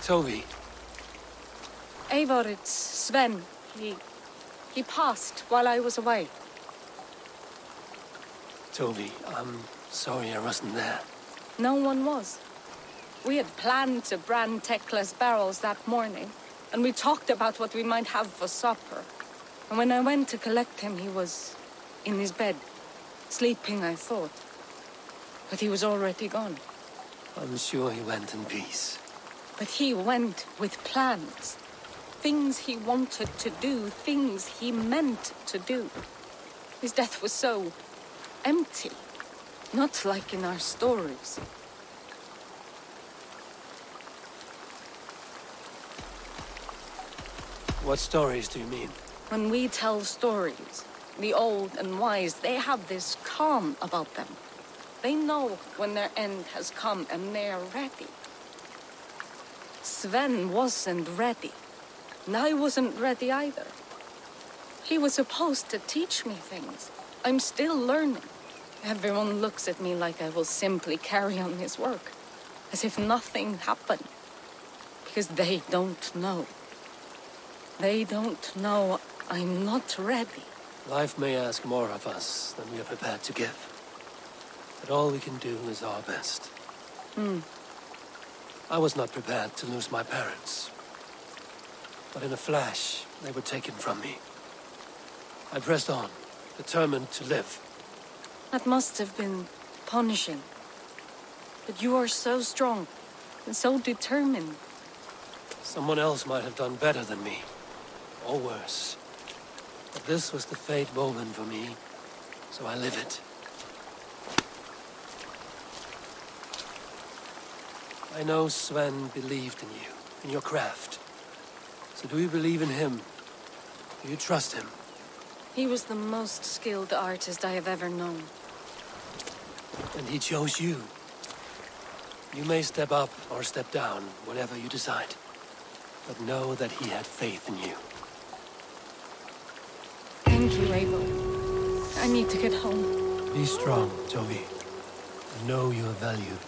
Toby. Eivor, it's Sven. He passed while I was away. Toby, I'm sorry I wasn't there. No one was. We had planned to brand Tekla's barrels that morning, and we talked about what we might have for supper. And when I went to collect him, he was in his bed, sleeping, I thought. But he was already gone. I'm sure he went in peace. But he went with plans. Things he wanted to do, things he meant to do. His death was so empty, not like in our stories. What stories do you mean? When we tell stories, the old and wise, they have this calm about them. They know when their end has come and they're ready. Sven wasn't ready. And I wasn't ready either. He was supposed to teach me things. I'm still learning. Everyone looks at me like I will simply carry on his work. As if nothing happened. Because they don't know. They don't know I'm not ready. Life may ask more of us than we are prepared to give. But all we can do is our best. I was not prepared to lose my parents. But in a flash, they were taken from me. I pressed on, determined to live. That must have been punishing. But you are so strong and so determined. Someone else might have done better than me. Or worse. But this was the fate woven for me, so I live it. I know Sven believed in you, in your craft. So do you believe in him? Do you trust him? He was the most skilled artist I have ever known. And he chose you. You may step up or step down, whatever you decide. But know that he had faith in you. Thank you, Eivor. I need to get home. Be strong, Toby. And know you are valued.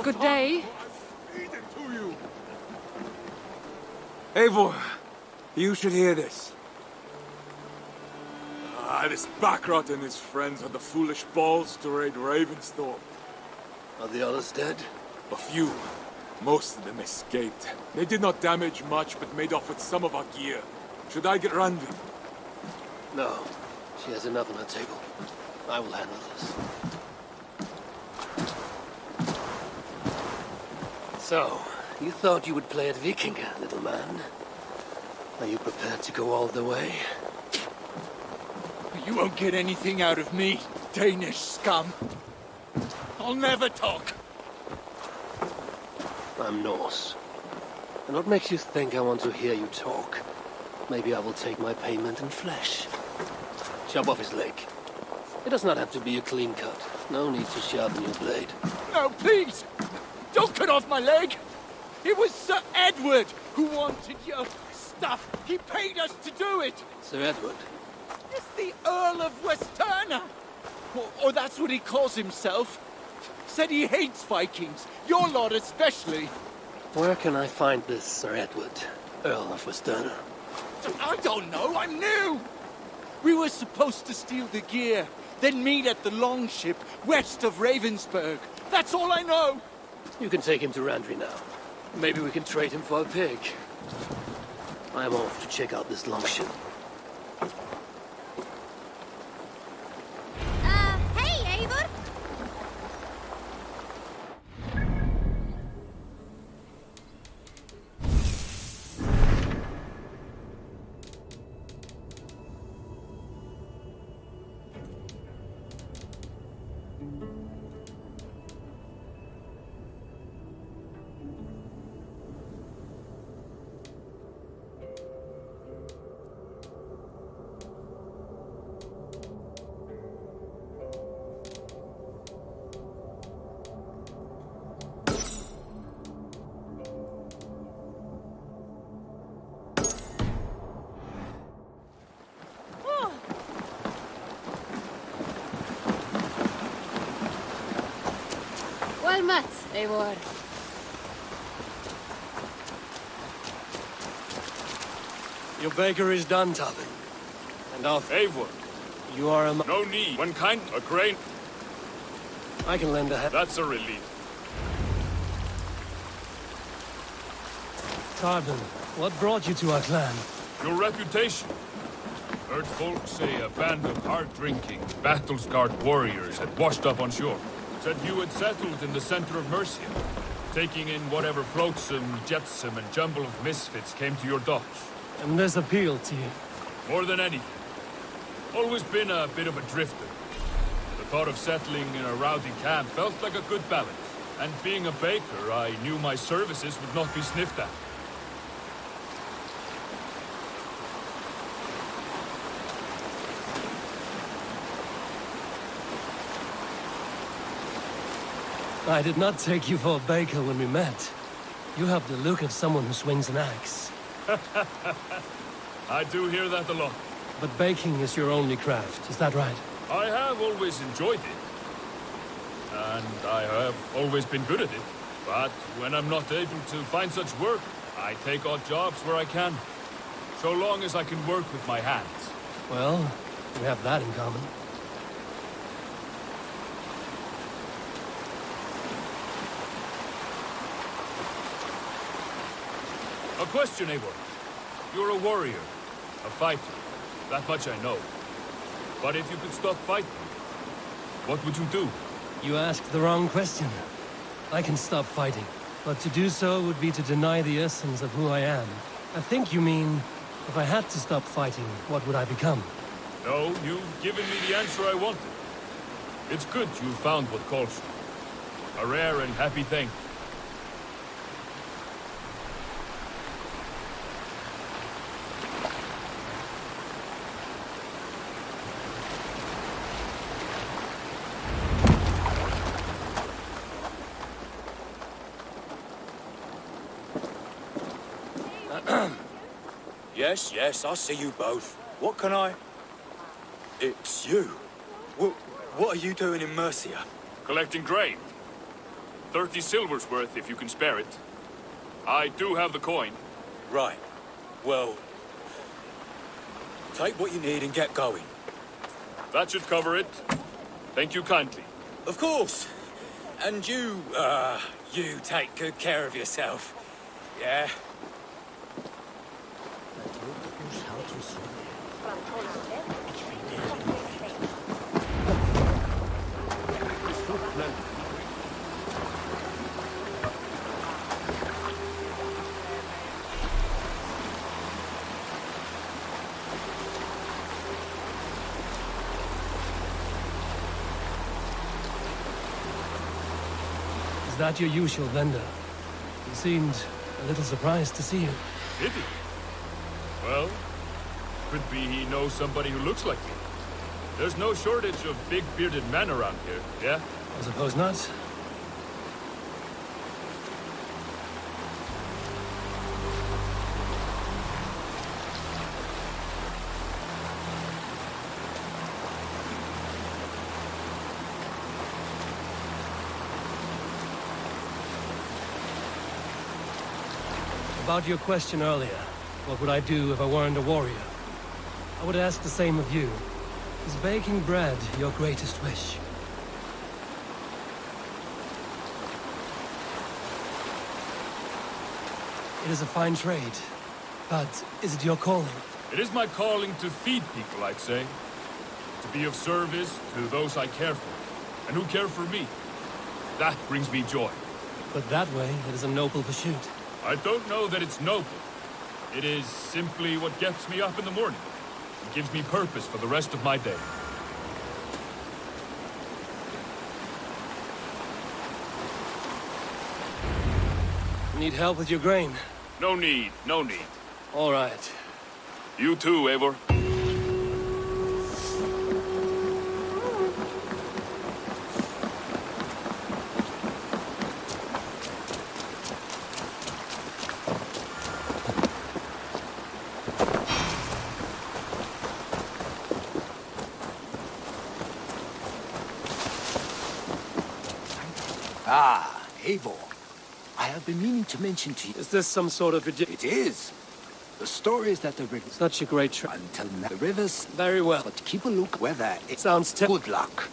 Good day. Eivor, you should hear this. This Backrot and his friends had the foolish balls to raid Ravensthorpe. Are the others dead? A few. Most of them escaped. They did not damage much, but made off with some of our gear. Should I get Randi? No. She has enough on her table. I will handle this. So, you thought you would play at Viking, little man? Are you prepared to go all the way? You won't get anything out of me, Danish scum. I'll never talk. I'm Norse. And what makes you think I want to hear you talk? Maybe I will take my payment in flesh. Chop off his leg. It does not have to be a clean cut. No need to sharpen your blade. No, please! Don't cut off my leg! It was Sir Edward who wanted your stuff. He paid us to do it. Sir Edward? It's the Earl of Westerna. Or that's what he calls himself. Said he hates Vikings. Your lot especially. Where can I find this Sir Edward, Earl of Westerna? I don't know. I'm new. We were supposed to steal the gear, then meet at the longship west of Ravensburg. That's all I know. You can take him to Randry now. Maybe we can trade him for a pig. I'm off to check out this longship. Hey, Eivor! Well met, Eivor. Your baker is done, Tubin. And off. Eivor, You are a no need. When kind, a grain. I can lend a hand. That's a relief. Tarbin, what brought you to our clan? Your reputation. Heard folks say a band of hard-drinking, battle-scarred warriors had washed up on shore. Said you had settled in the center of Mercia, taking in whatever flotsam, jetsam, and jumble of misfits came to your docks. And this appealed to you? More than anything. Always been a bit of a drifter. The thought of settling in a rowdy camp felt like a good balance. And being a baker, I knew my services would not be sniffed at. I did not take you for a baker when we met. You have the look of someone who swings an axe. I do hear that a lot. But baking is your only craft, is that right? I have always enjoyed it. And I have always been good at it. But when I'm not able to find such work, I take odd jobs where I can. So long as I can work with my hands. Well, we have that in common. A question, Eivor. You're a warrior, a fighter. That much I know. But if you could stop fighting, what would you do? You asked the wrong question. I can stop fighting, but to do so would be to deny the essence of who I am. I think you mean, if I had to stop fighting, what would I become? No, you've given me the answer I wanted. It's good you found what calls you. A rare and happy thing. Yes, I see you both. What can I... It's you. What are you doing in Mercia? Collecting grain. 30 silver's worth if you can spare it. I do have the coin. Right. Well... take what you need and get going. That should cover it. Thank you kindly. Of course. And you take good care of yourself. Yeah? Is that your usual vendor? He seemed a little surprised to see you. Did he? Well, could be he knows somebody who looks like me. There's no shortage of big bearded men around here, yeah? I suppose not. About your question earlier, what would I do if I weren't a warrior? I would ask the same of you. Is baking bread your greatest wish? It is a fine trade. But is it your calling? It is my calling to feed people, I'd say. To be of service to those I care for, and who care for me. That brings me joy. But that way, it is a noble pursuit. I don't know that it's noble. It is simply what gets me up in the morning. It gives me purpose for the rest of my day. Need help with your grain? No need, no need. All right. You too, Eivor. Ah, Eivor. I have been meaning to mention to you. Is this some sort of It is. The story is that the river... Such a great trip. Until now, the rivers... Very well. But keep a look whether it... Sounds Good luck.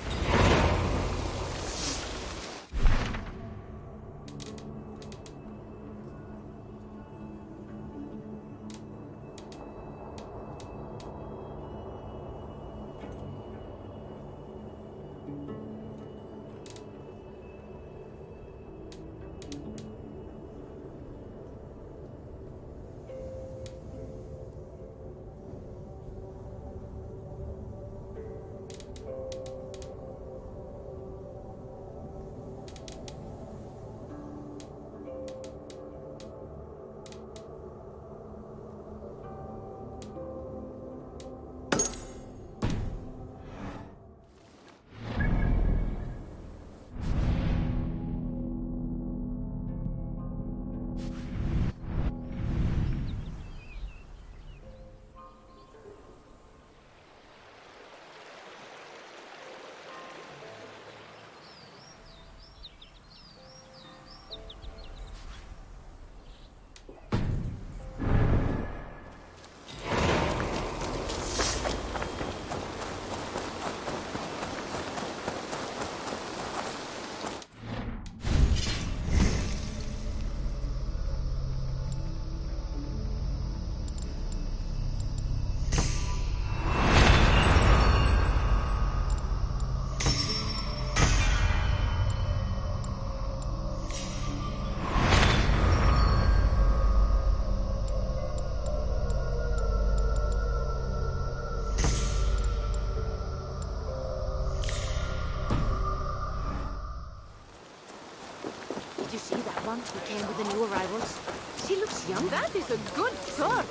Did you see that one who came with the new arrivals? She looks young. That is a good sort.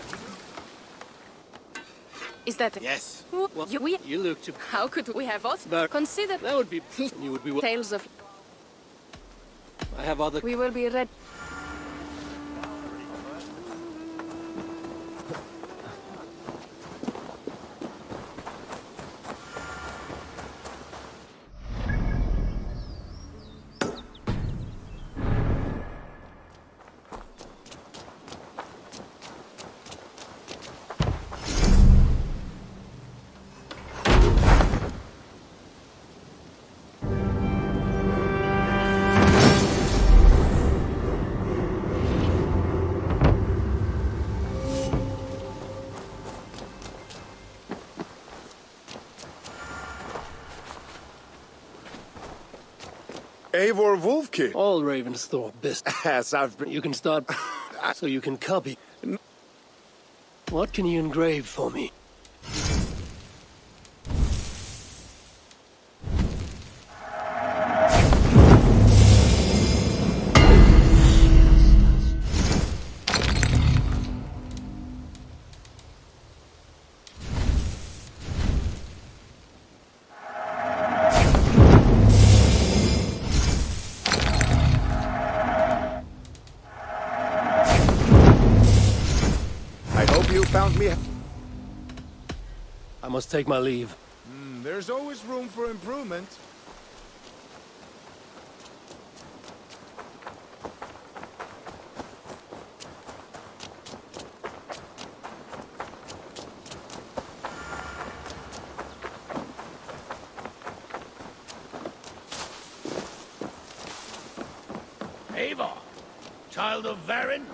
Is that... Yes. Well, You look to... How could we have us But- consider That would be... You would be... tales of... I have other... We will be ready. Eivor Wolfkin. All Ravensthorpe business. Yes, I've been... You can start... so you can copy. What can you engrave for me? I hope you found me... I must take my leave. There's always room for improvement. Eivor, child of Varin?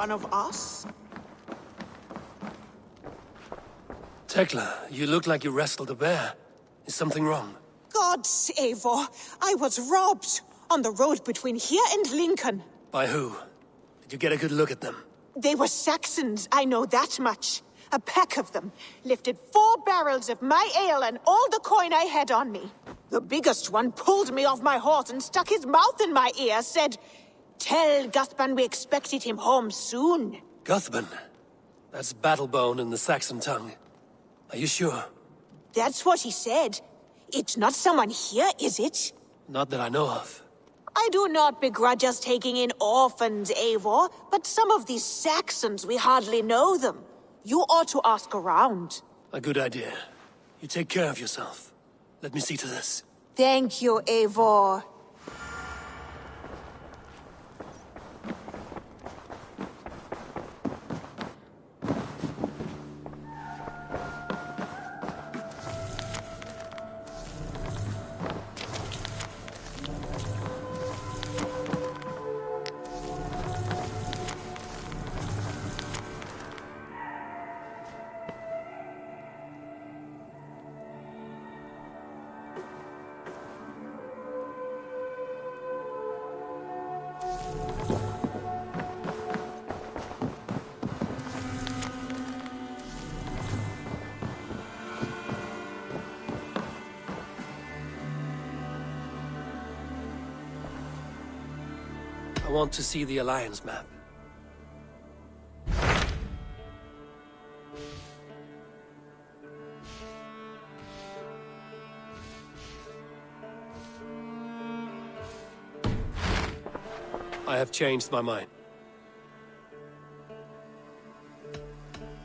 one of us? Tekla, you look like you wrestled a bear. Is something wrong? Gods, Eivor, I was robbed on the road between here and Lincoln. By who? Did you get a good look at them? They were Saxons, I know that much. A pack of them lifted 4 barrels of my ale and all the coin I had on me. The biggest one pulled me off my horse and stuck his mouth in my ear, said, "Tell Guthban we expected him home soon." Guthban? That's Battlebone in the Saxon tongue. Are you sure? That's what he said. It's not someone here, is it? Not that I know of. I do not begrudge us taking in orphans, Eivor, but some of these Saxons, we hardly know them. You ought to ask around. A good idea. You take care of yourself. Let me see to this. Thank you, Eivor. I want to see the Alliance map. I have changed my mind.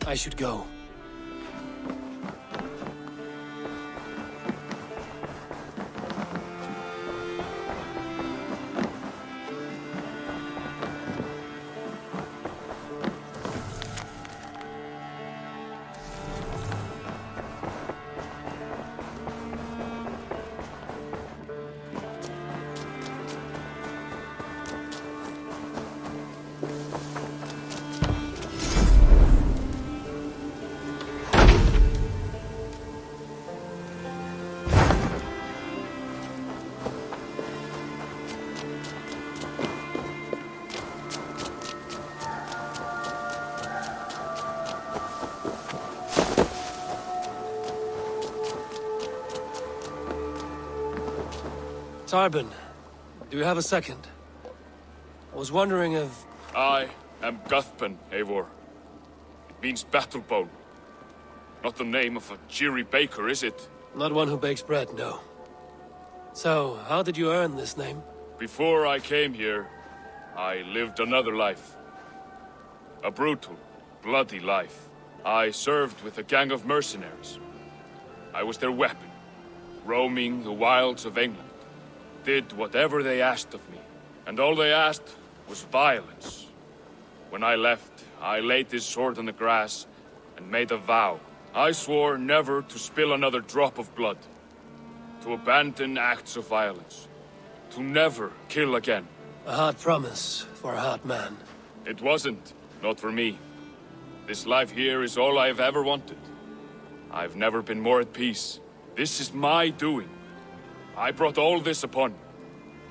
I should go. Tarbin, do you have a second? I was wondering if... I am Guthban, Eivor. It means battlebone. Not the name of a cheery baker, is it? Not one who bakes bread, no. So, how did you earn this name? Before I came here, I lived another life. A brutal, bloody life. I served with a gang of mercenaries. I was their weapon, roaming the wilds of England. Did whatever they asked of me, and all they asked was violence. When I left, I laid this sword on the grass and made a vow. I swore never to spill another drop of blood, to abandon acts of violence, to never kill again. A hard promise for a hard man. It wasn't, not for me. This life here is all I've ever wanted. I've never been more at peace. This is my doing. I brought all this upon me.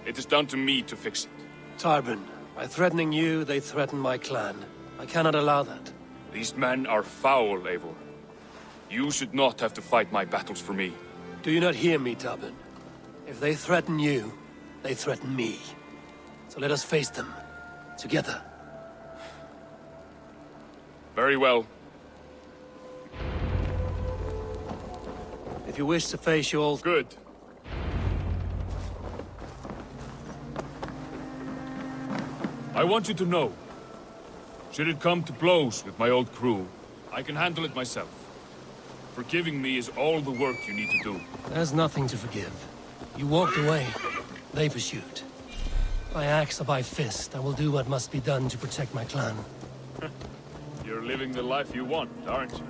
It is down to me to fix it. Tarbin, by threatening you, they threaten my clan. I cannot allow that. These men are foul, Eivor. You should not have to fight my battles for me. Do you not hear me, Tarbin? If they threaten you, they threaten me. So let us face them. Together. Very well. If you wish to face your old... Good. I want you to know, should it come to blows with my old crew, I can handle it myself. Forgiving me is all the work you need to do. There's nothing to forgive. You walked away. They pursued. By axe or by fist, I will do what must be done to protect my clan. You're living the life you want, aren't you?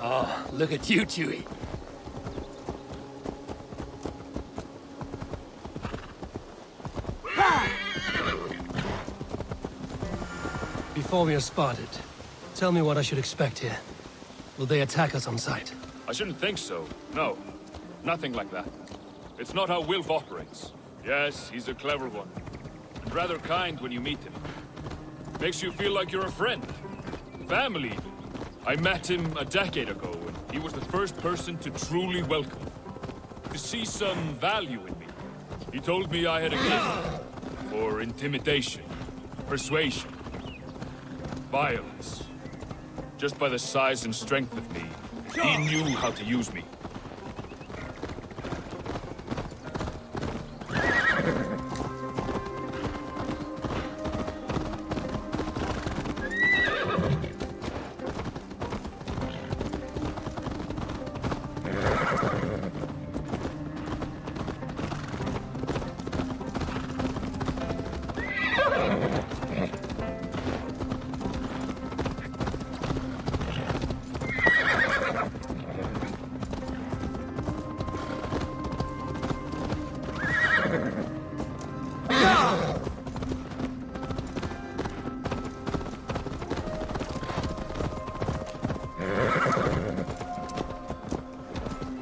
Oh, look at you, Chewie. Before we are spotted, tell me what I should expect here. Will they attack us on sight? I shouldn't think so. No. Nothing like that. It's not how Wilf operates. Yes, he's a clever one. And rather kind when you meet him. Makes you feel like you're a friend. Family. I met him a decade ago, and he was the first person to truly welcome me. To see some value in me. He told me I had a gift for intimidation, persuasion, violence. Just by the size and strength of me, he knew how to use me.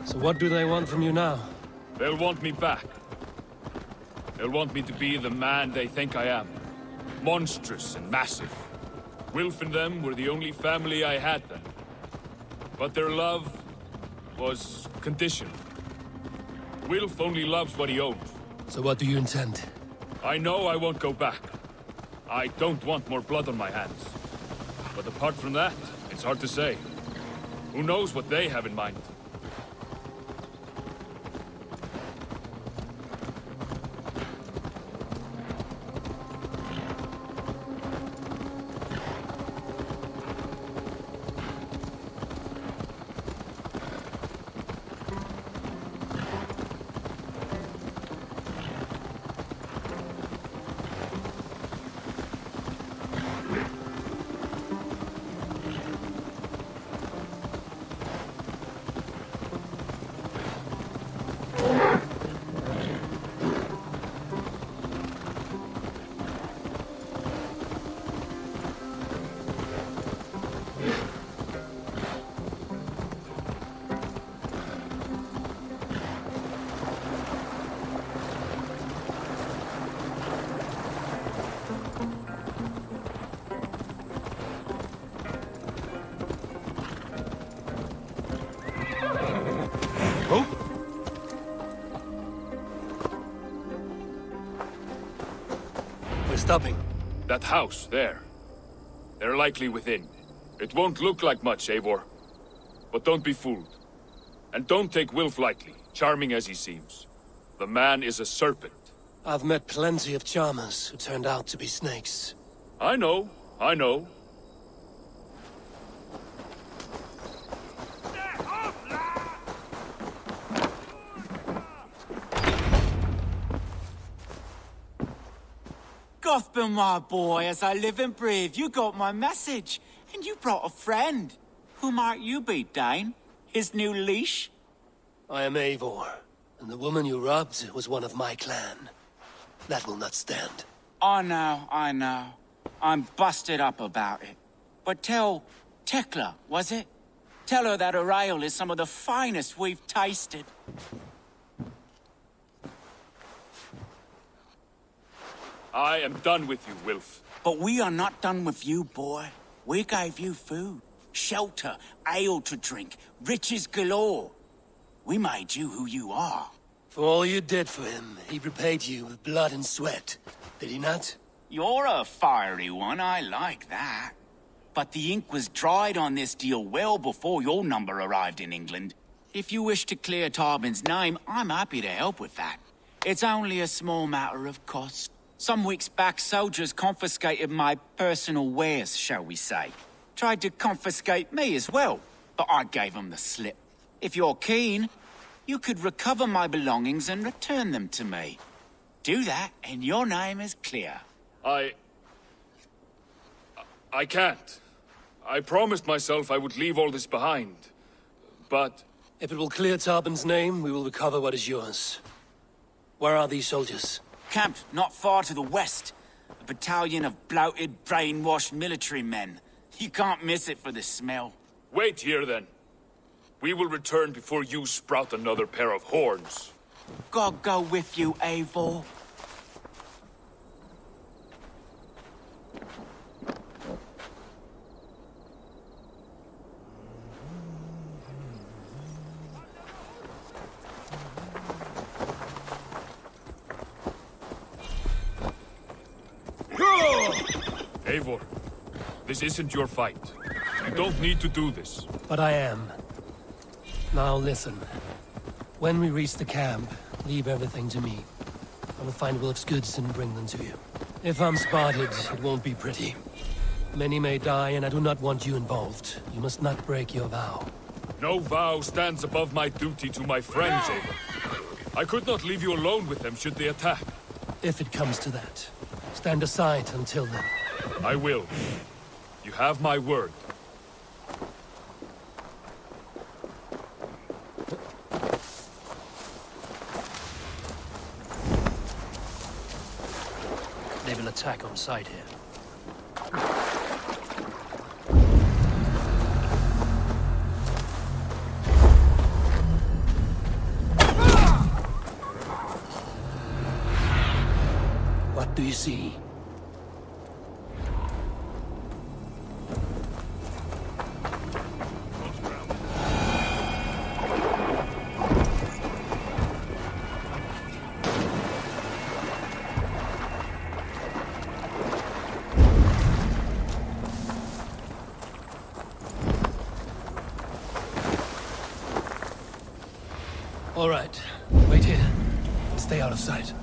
So what do they want from you now? They'll want me back. They'll want me to be the man they think I am. Monstrous and massive. Wilf and them were the only family I had then. But their love was conditional. Wilf only loves what he owns. So what do you intend? I know I won't go back. I don't want more blood on my hands. But apart from that, it's hard to say. Who knows what they have in mind? We're stopping. That house, there. They're likely within. It won't look like much, Eivor. But don't be fooled. And don't take Wilf lightly, charming as he seems. The man is a serpent. I've met plenty of charmers who turned out to be snakes. I know, I know. Gothbin, my boy, as I live and breathe, you got my message. And you brought a friend. Who might you be, Dane? His new leash? I am Eivor, and the woman you robbed was one of my clan. That will not stand. I know. I'm busted up about it. But tell Tekla, was it? Tell her that her ale is some of the finest we've tasted. I am done with you, Wilf. But we are not done with you, boy. We gave you food, shelter, ale to drink, riches galore. We made you who you are. For all you did for him, he repaid you with blood and sweat. Did he not? You're a fiery one, I like that. But the ink was dried on this deal well before your number arrived in England. If you wish to clear Tarbin's name, I'm happy to help with that. It's only a small matter of cost. Some weeks back, soldiers confiscated my personal wares, shall we say. Tried to confiscate me as well, but I gave them the slip. If you're keen, you could recover my belongings and return them to me. Do that, and your name is clear. I can't. I promised myself I would leave all this behind. But... If it will clear Tarbin's name, we will recover what is yours. Where are these soldiers? Camped not far to the west. A battalion of bloated, brainwashed military men. You can't miss it for the smell. Wait here, then. We will return before you sprout another pair of horns. God go with you, Eivor. Eivor, this isn't your fight. You don't need to do this. But I am. Now listen. When we reach the camp, leave everything to me. I will find Wilf's goods and bring them to you. If I'm spotted, it won't be pretty. Many may die, and I do not want you involved. You must not break your vow. No vow stands above my duty to my friends, Eivor. I could not leave you alone with them should they attack. If it comes to that. Stand aside until then. I will. You have my word. They will attack on sight here. What do you see? All right. Wait here. Stay out of sight.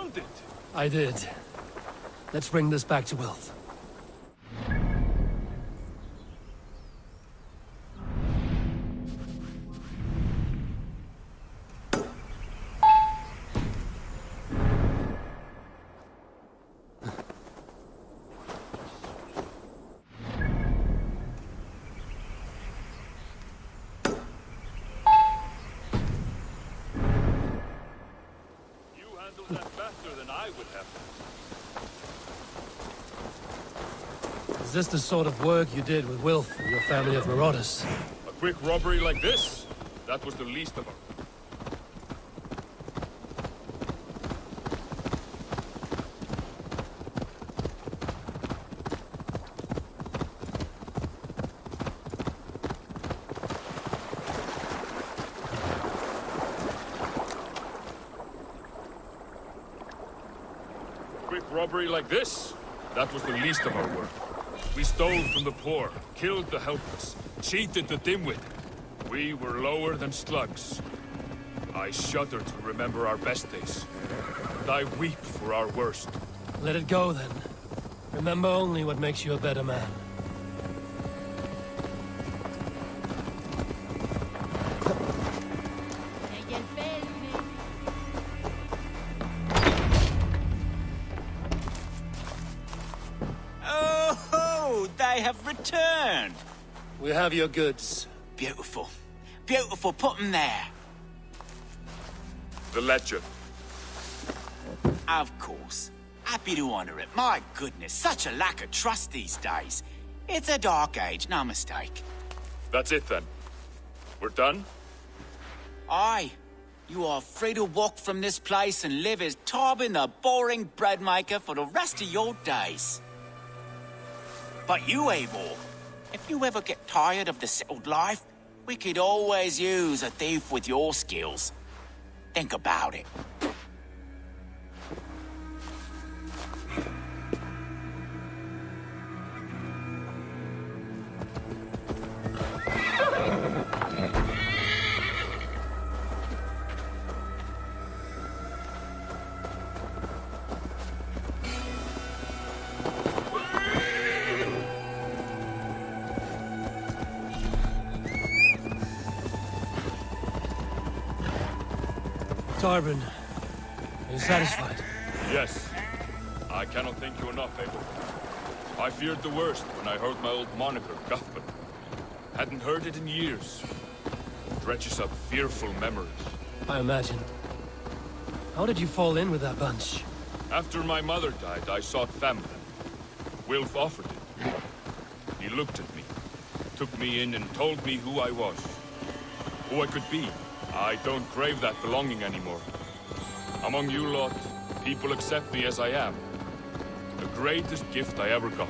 found it! I did. Let's bring this back to Wilf. That faster than I would have. Is this the sort of work you did with Wilf and your family of marauders? A quick robbery like this? That was the least of our... Robbery like this? That was the least of our work. We stole from the poor, killed the helpless, cheated the dimwit. We were lower than slugs. I shudder to remember our best days. And I weep for our worst. Let it go, then. Remember only what makes you a better man. They have returned. We have your goods. Beautiful. Beautiful. Put them there. The ledger. Of course. Happy to honor it. My goodness, such a lack of trust these days. It's a dark age, no mistake. That's it then. We're done? Aye. You are free to walk from this place and live as Tobin the boring bread maker for the rest of your days. But you, Eivor, if you ever get tired of the settled life, we could always use a thief with your skills. Think about it. Tarbin, are you satisfied? Yes. I cannot thank you enough, Abel. I feared the worst when I heard my old moniker, Guthman. Hadn't heard it in years. It dredges up fearful memories. I imagine. How did you fall in with that bunch? After my mother died, I sought family. Wilf offered it. He looked at me, took me in and told me who I was. Who I could be. I don't crave that belonging anymore. Among you lot, people accept me as I am. The greatest gift I ever got.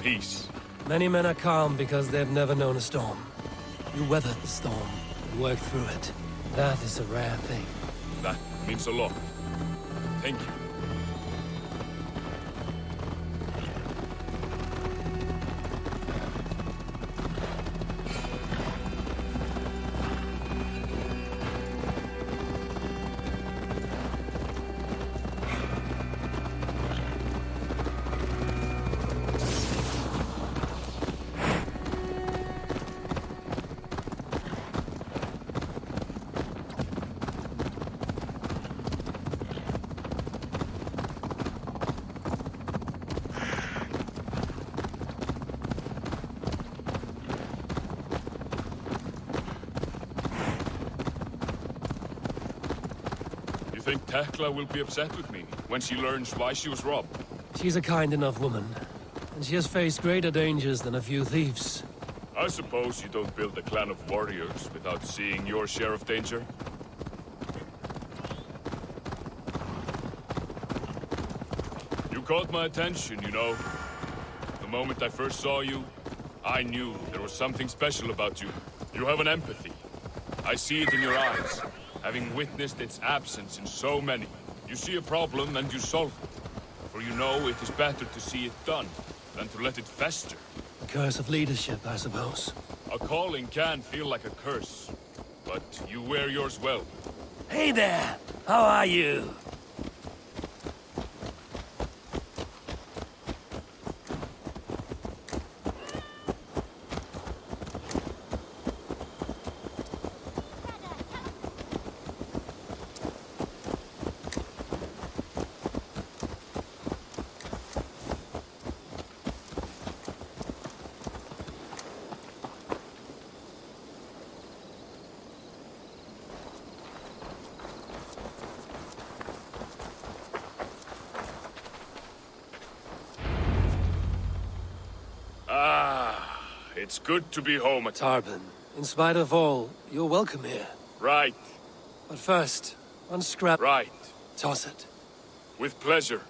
Peace. Many men are calm because they've never known a storm. You weathered the storm and worked through it. That is a rare thing. That means a lot. Thank you. Think Tekla will be upset with me when she learns why she was robbed? She's a kind enough woman, and she has faced greater dangers than a few thieves. I suppose you don't build a clan of warriors without seeing your share of danger? You caught my attention, you know. The moment I first saw you, I knew there was something special about you. You have an empathy. I see it in your eyes. Having witnessed its absence in so many, you see a problem and you solve it. For you know it is better to see it done than to let it fester. The curse of leadership, I suppose. A calling can feel like a curse, but you wear yours well. Hey there! How are you? good to be home. Tarbin, in spite of all, you're welcome here. Right, But first, unscrap. right. Toss it. With pleasure.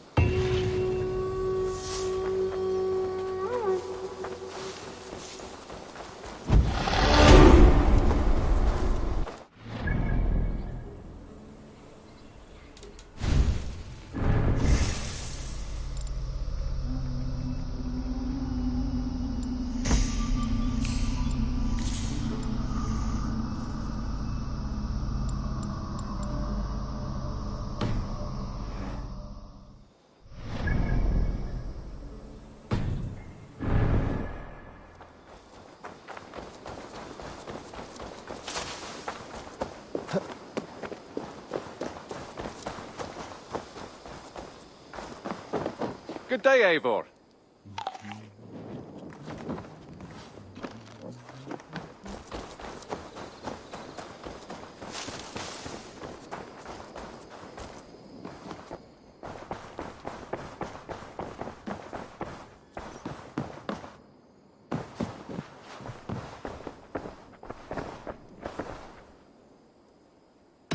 Good day, Eivor.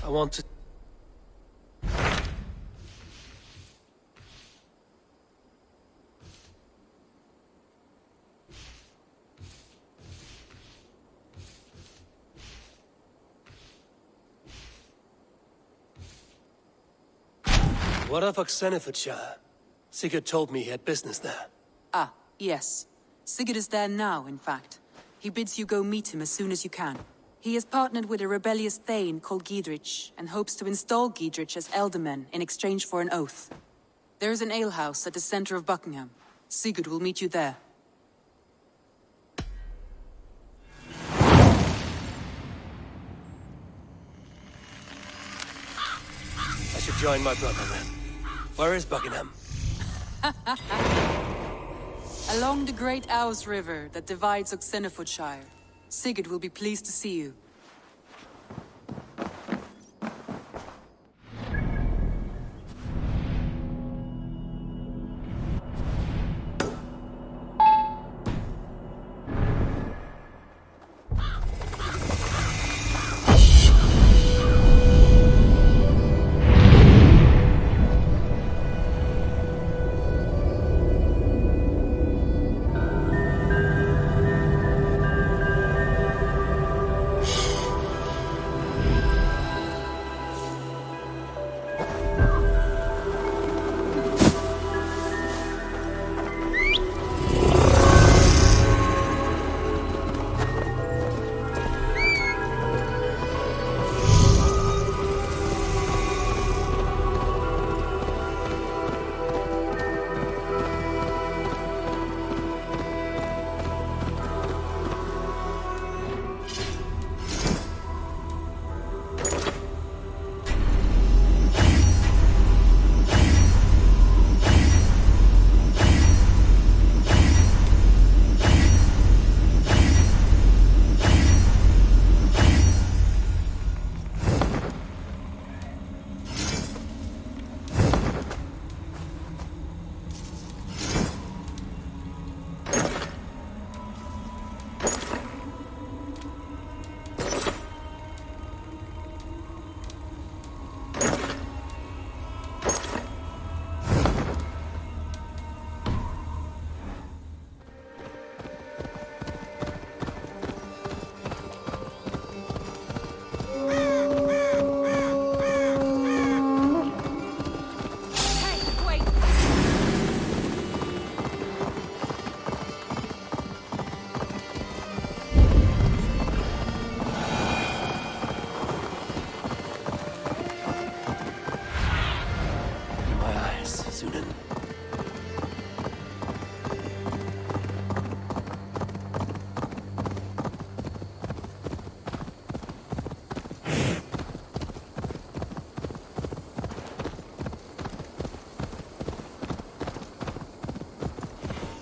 I want to... What of Oxenfordshire? Sigurd told me he had business there. Ah, yes. Sigurd is there now, in fact. He bids you go meet him as soon as you can. He has partnered with a rebellious Thane called Giedrich, and hopes to install Giedrich as Elderman in exchange for an oath. There is an alehouse at the center of Buckingham. Sigurd will meet you there. I should join my brother then. Where is Buckingham? Along the great Ouse River that divides Oxenfordshire. Sigurd will be pleased to see you.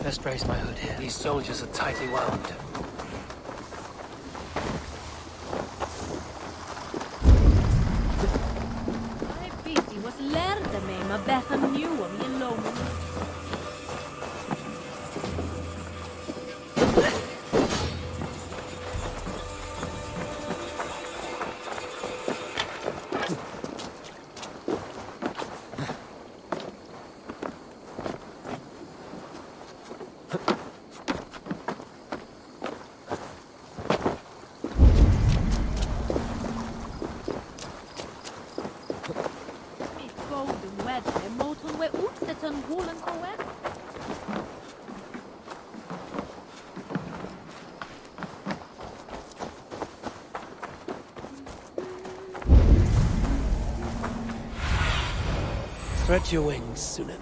Best brace my hood here. These soldiers are tightly wound. I busy was lärde mig med bättre nu om i lomen. Stretch your wings, Sunan.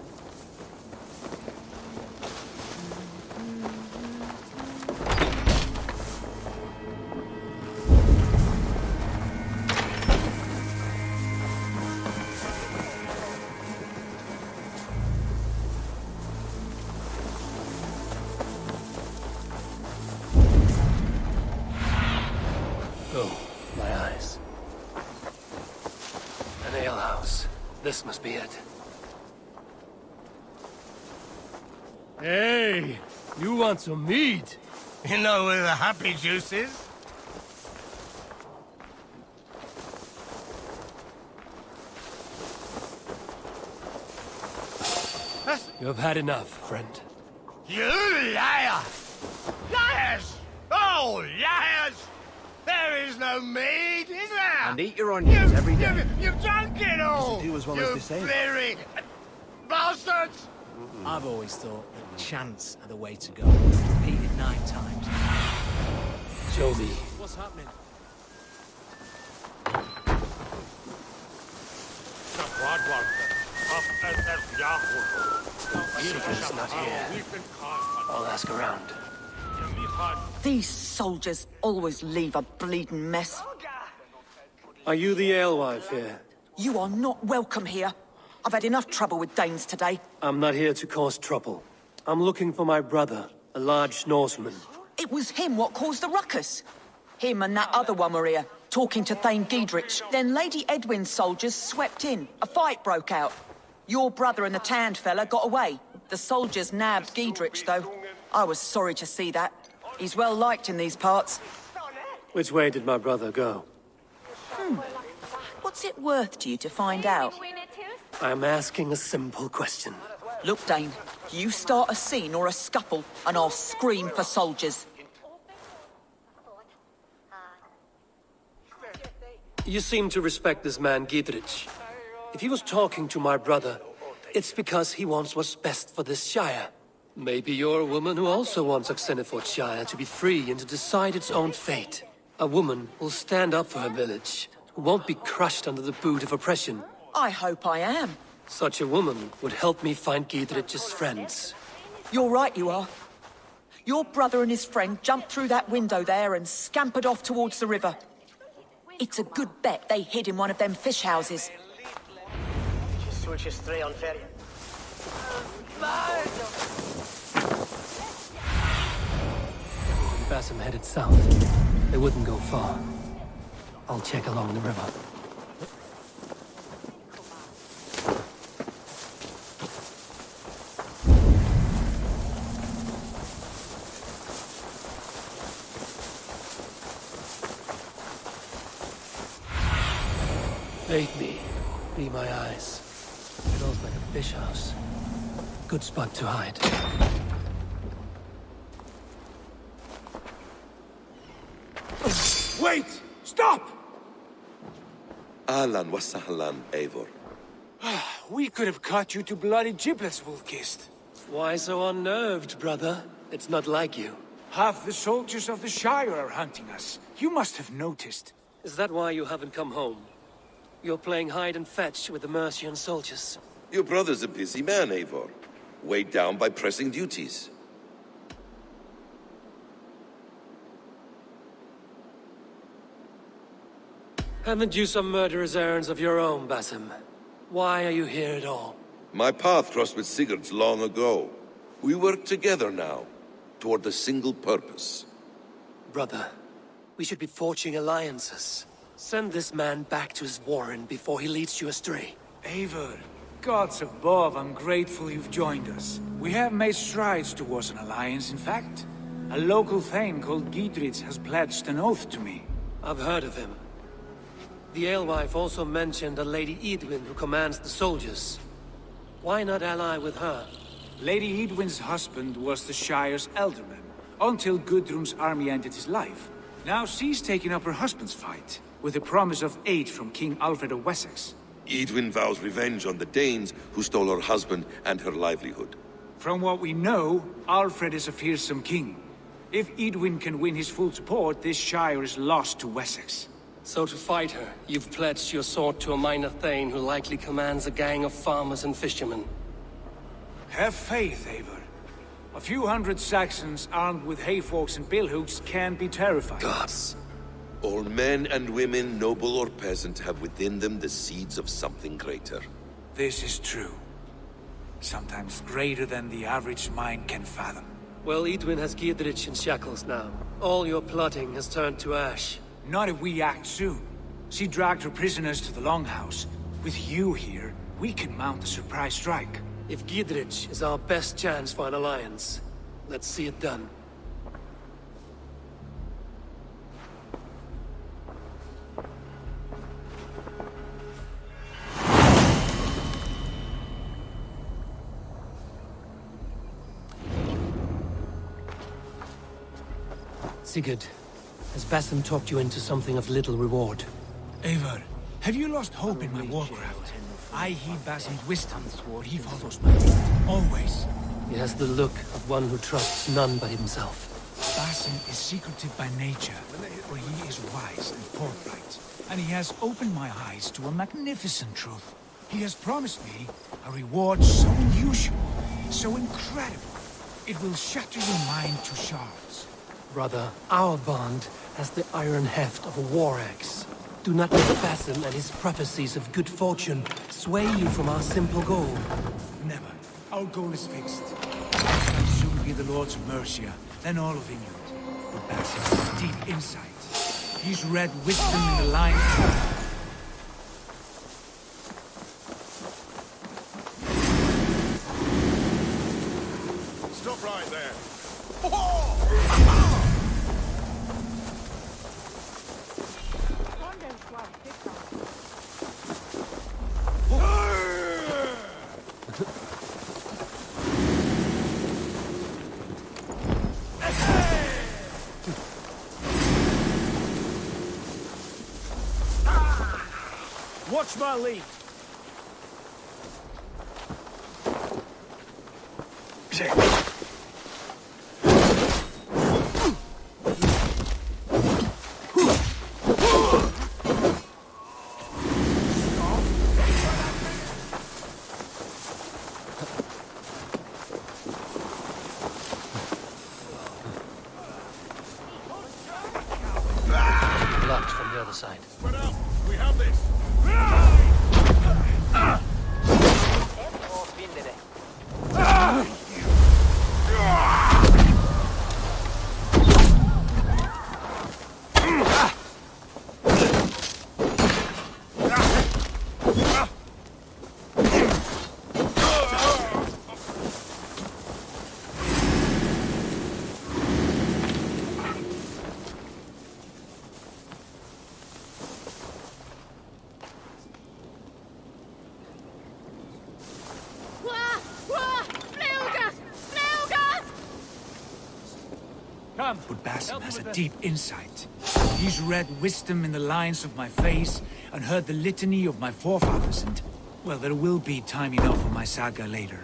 Oh, my eyes. An alehouse. This must be it. Hey, you want some meat? You know where the happy juice is? You have had enough, friend. You liar! Liars! Oh, liars! There is no meat, is there? And eat your onions every day. You've drunk it all! Do as well as they say. You bleary bastards! I've always thought that chance are the way to go. Repeated 9 times. Show me. What's happening? Sigurd's not here. I'll ask around. These soldiers always leave a bleeding mess. Are you the alewife here? You are not welcome here. I've had enough trouble with Danes today. I'm not here to cause trouble. I'm looking for my brother, a large Norseman. It was him what caused the ruckus. Him and that other one were here, talking to Thane Giedrich. Then Lady Edwin's soldiers swept in. A fight broke out. Your brother and the tanned fella got away. The soldiers nabbed Giedrich, though. I was sorry to see that. He's well liked in these parts. Which way did my brother go? What's it worth to you to find out? I'm asking a simple question. Look, Dane, you start a scene or a scuffle, and I'll scream for soldiers. You seem to respect this man, Giedrich. If he was talking to my brother, it's because he wants what's best for this Shire. Maybe you're a woman who also wants Oxenford Shire to be free and to decide its own fate. A woman who'll stand up for her village, who won't be crushed under the boot of oppression. I hope I am. Such a woman would help me find Giedrich's friends. You're right, you are. Your brother and his friend jumped through that window there and scampered off towards the river. It's a good bet they hid in one of them fish houses. Bassam headed south. They wouldn't go far. I'll check along the river. Bait me. Be my eyes. Smells like a fish house. Good spot to hide. Wait! Stop! Ahlan wa sahlan, Eivor. We could have cut you to bloody giblets, Wolf-Kissed. Why so unnerved, brother? It's not like you. Half the soldiers of the Shire are hunting us. You must have noticed. Is that why you haven't come home? You're playing hide and fetch with the Mercian soldiers. Your brother's a busy man, Eivor. Weighed down by pressing duties. Haven't you some murderous errands of your own, Basim? Why are you here at all? My path crossed with Sigurd's long ago. We work together now, toward a single purpose. Brother, we should be forging alliances. Send this man back to his warren before he leads you astray. Eivor, gods above, I'm grateful you've joined us. We have made strides towards an alliance, in fact. A local thane called Giedrich has pledged an oath to me. I've heard of him. The alewife also mentioned a Lady Edwin who commands the soldiers. Why not ally with her? Lady Edwin's husband was the Shire's elderman, until Gudrun's army ended his life. Now she's taken up her husband's fight, with the promise of aid from King Alfred of Wessex. Edwin vows revenge on the Danes who stole her husband and her livelihood. From what we know, Alfred is a fearsome king. If Edwin can win his full support, this shire is lost to Wessex. So to fight her, you've pledged your sword to a minor thane who likely commands a gang of farmers and fishermen. Have faith, Eivor. A few hundred Saxons armed with hayforks and billhooks can be terrifying. Gods. All men and women, noble or peasant, have within them the seeds of something greater. This is true. Sometimes greater than the average mind can fathom. Well, Edwin has Giedrich in shackles now. All your plotting has turned to ash. Not if we act soon. She dragged her prisoners to the Longhouse. With you here, we can mount a surprise strike. If Giedrich is our best chance for an alliance, let's see it done. Sigurd, has Basim talked you into something of little reward? Eivor, have you lost hope in my warcraft? I heed Basim's wisdom, or he follows my lead, always. He has the look of one who trusts none but himself. Basim is secretive by nature, but he is wise and forthright. And he has opened my eyes to a magnificent truth. He has promised me a reward so unusual, so incredible, it will shatter your mind to shards. Brother, our bond has the iron heft of a war axe. Do not let Basim and his prophecies of good fortune sway you from our simple goal. Never. Our goal is fixed. We shall soon be the lords of Mercia, then all of England. But Basim has deep insight. He's read wisdom in the lines. Stop right there. Watch my lead. Blocked from the other side. Spread out. We have this. But Basim has a deep insight. He's read wisdom in the lines of my face and heard the litany of my forefathers and, well, there will be time enough for my saga later.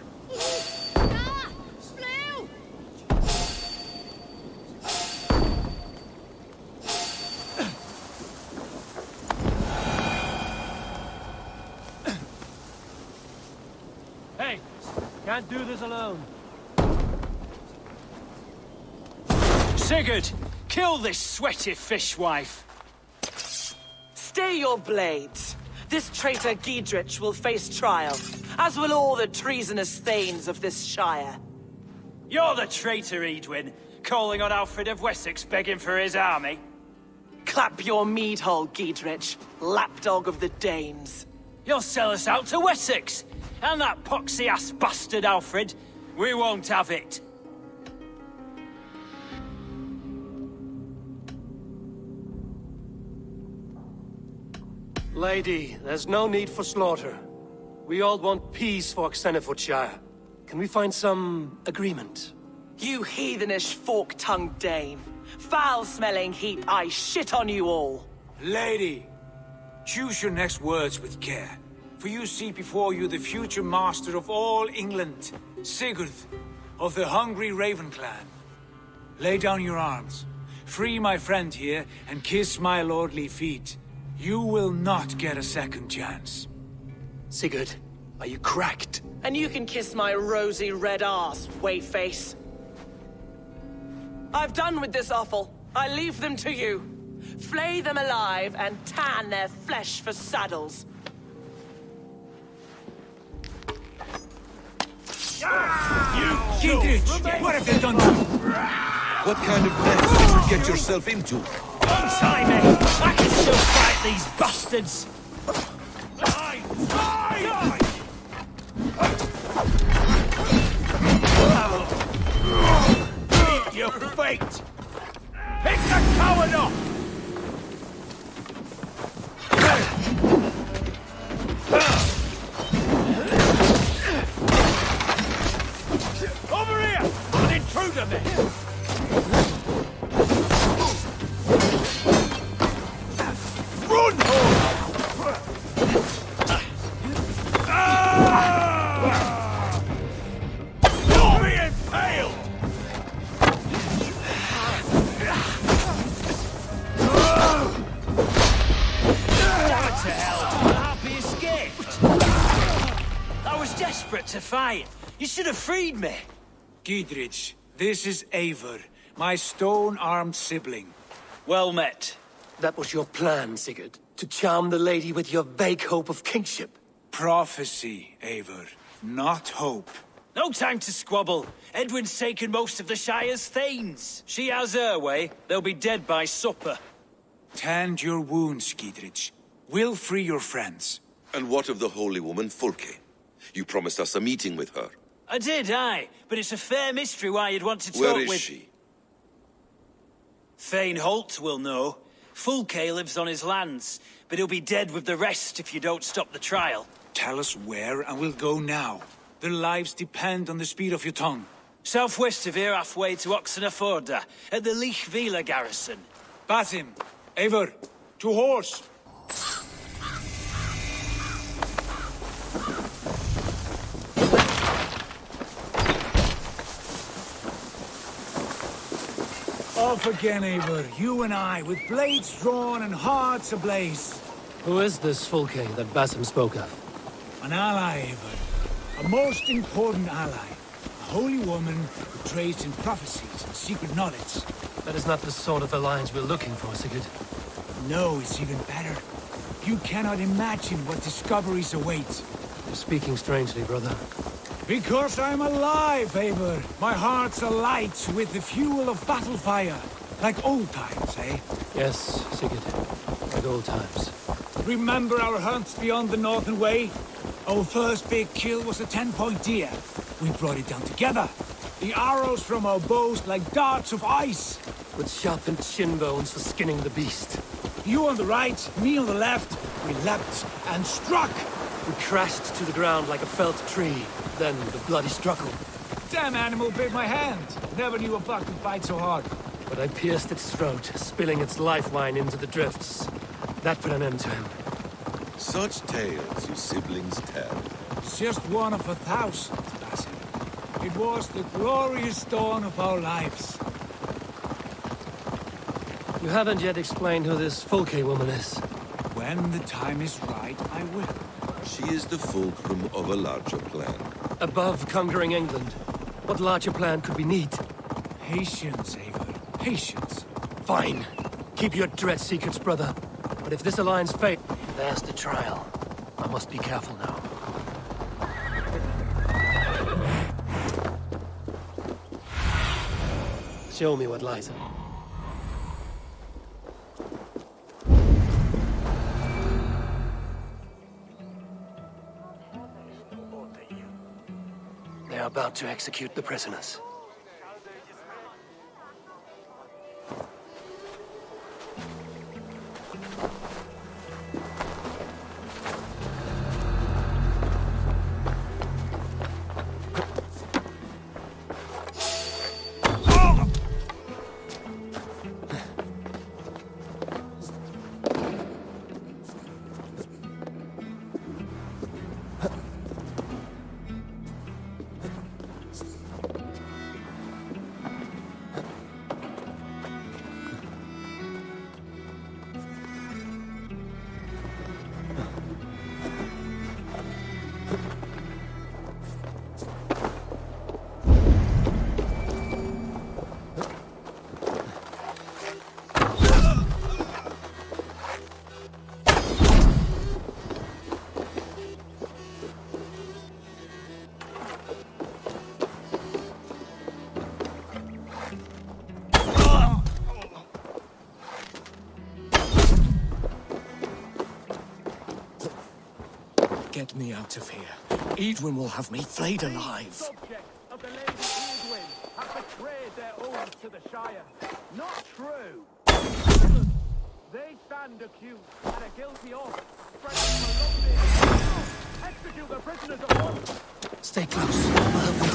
Hey, can't do this alone. Sigurd, kill this sweaty fishwife. Stay your blades. This traitor Giedrich will face trial, as will all the treasonous thanes of this shire. You're the traitor, Edwin, calling on Alfred of Wessex begging for his army. Clap your mead hole, Giedrich, lapdog of the Danes. You'll sell us out to Wessex, and that poxy-ass bastard Alfred. We won't have it. Lady, there's no need for slaughter. We all want peace for Xenofordshire. Can we find some agreement? You heathenish fork-tongued Dane. Foul-smelling heap, I shit on you all. Lady, choose your next words with care. For you see before you the future master of all England, Sigurd, of the hungry Raven clan. Lay down your arms, free my friend here, and kiss my lordly feet. You will not get a second chance. Sigurd, are you cracked? And you can kiss my rosy red ass, wayface. I've done with this offal. I leave them to you. Flay them alive and tan their flesh for saddles. Giedrich, what have they done to you? What kind of mess did you get yourself into? Don't tie me! I can still fight these bastards! Meet your fate! Pick the coward up! Over here! An intruder there! Run! You'll be impaled! Damn to hell! I'm happy escaped! I was desperate to fight. You should have freed me. Giedrich, this is Eivor, my stone-armed sibling. Well met. That was your plan, Sigurd. To charm the lady with your vague hope of kingship. Prophecy, Eivor, not hope. No time to squabble. Edwin's taken most of the Shire's thanes. She has her way. They'll be dead by supper. Tend your wounds, Giedrich. We'll free your friends. And what of the holy woman Fulke? You promised us a meeting with her. I did, aye. But it's a fair mystery why you'd want to talk Where with... is she? Thane Holt will know. Fulke lives on his lands, but he'll be dead with the rest if you don't stop the trial. Tell us where, and we'll go now. Their lives depend on the speed of your tongue. Southwest of here, halfway to Oxenaforda, at the Lichvila garrison. Basim, Eivor, to horse! Off again, Eivor, you and I, with blades drawn and hearts ablaze. Who is this Fulke that Basim spoke of? An ally, Eivor. A most important ally. A holy woman who trades in prophecies and secret knowledge. That is not the sort of alliance we're looking for, Sigurd. No, it's even better. You cannot imagine what discoveries await. You're speaking strangely, brother. Because I'm alive, Eivor. My heart's alight with the fuel of battle fire. Like old times, eh? Yes, Sigurd. Like old times. Remember our hunts beyond the Northern Way? Our first big kill was a 10-point deer. We brought it down together. The arrows from our bows like darts of ice. With sharpened shin bones for skinning the beast. You on the right, me on the left. We leapt and struck. We crashed to the ground like a felled tree. Then the bloody struggle. Damn animal bit my hand. Never knew a buck could bite so hard. But I pierced its throat, spilling its life wine into the drifts. That put an end to him. Such tales you siblings tell. It's just one of 1,000, Basim. It was the glorious dawn of our lives. You haven't yet explained who this Fulke woman is. When the time is right, I will. She is the fulcrum of a larger plan. Above conquering England, what larger plan could we need? Patience, Eivor. Patience. Fine. Keep your dread secrets, brother. But if this alliance fails, there's the trial. I must be careful now. Show me what lies ahead. They're about to execute the prisoners. Get me out of here. Edwin will have me flayed alive. Subjects of the Lady Edwin have betrayed their oaths to the Shire. Not true. They stand accused and are guilty of spreading calumny. Execute the prisoners at once. Stay close. We'll help you.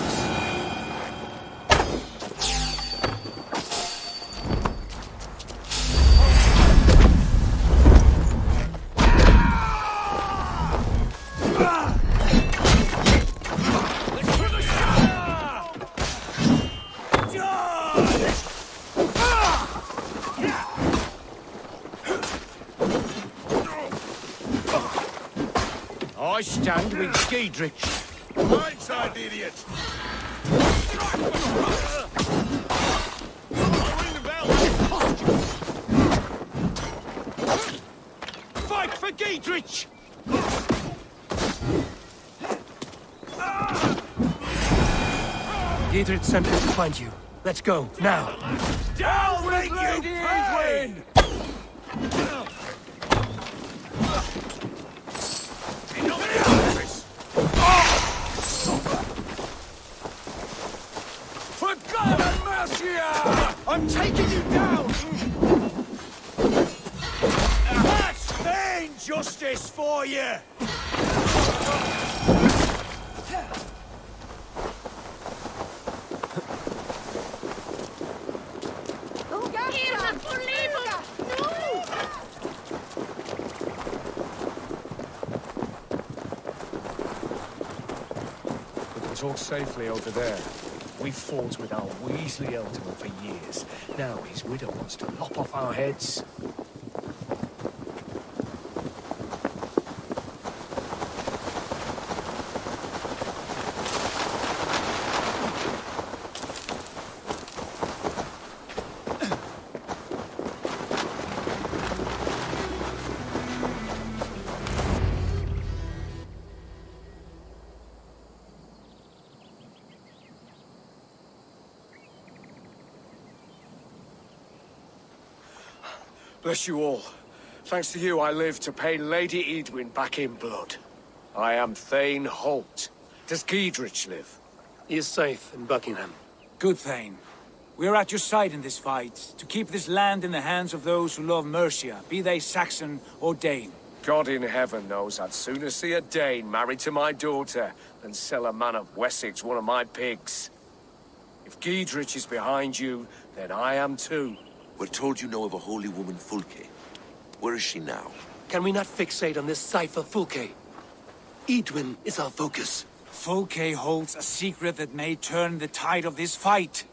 I stand with Giedrich. Right side, idiot! Fight for Giedrich! Giedrich sent me to find you. Let's go, now. Down with Lady Edwin! For God and mercy! I'm taking you down! That's vain justice for you! We can talk safely over there. We fought with our Weasley Elderman for years. Now his widow wants to lop off our heads. Bless you all. Thanks to you, I live to pay Lady Edwin back in blood. I am Thane Holt. Does Giedrich live? He is safe in Buckingham. Good, Thane. We are at your side in this fight, to keep this land in the hands of those who love Mercia, be they Saxon or Dane. God in heaven knows I'd sooner see a Dane married to my daughter than sell a man of Wessex one of my pigs. If Giedrich is behind you, then I am too. We're told you know of a holy woman, Fulke. Where is she now? Can we not fixate on this cipher, Fulke? Edwin is our focus. Fulke holds a secret that may turn the tide of this fight.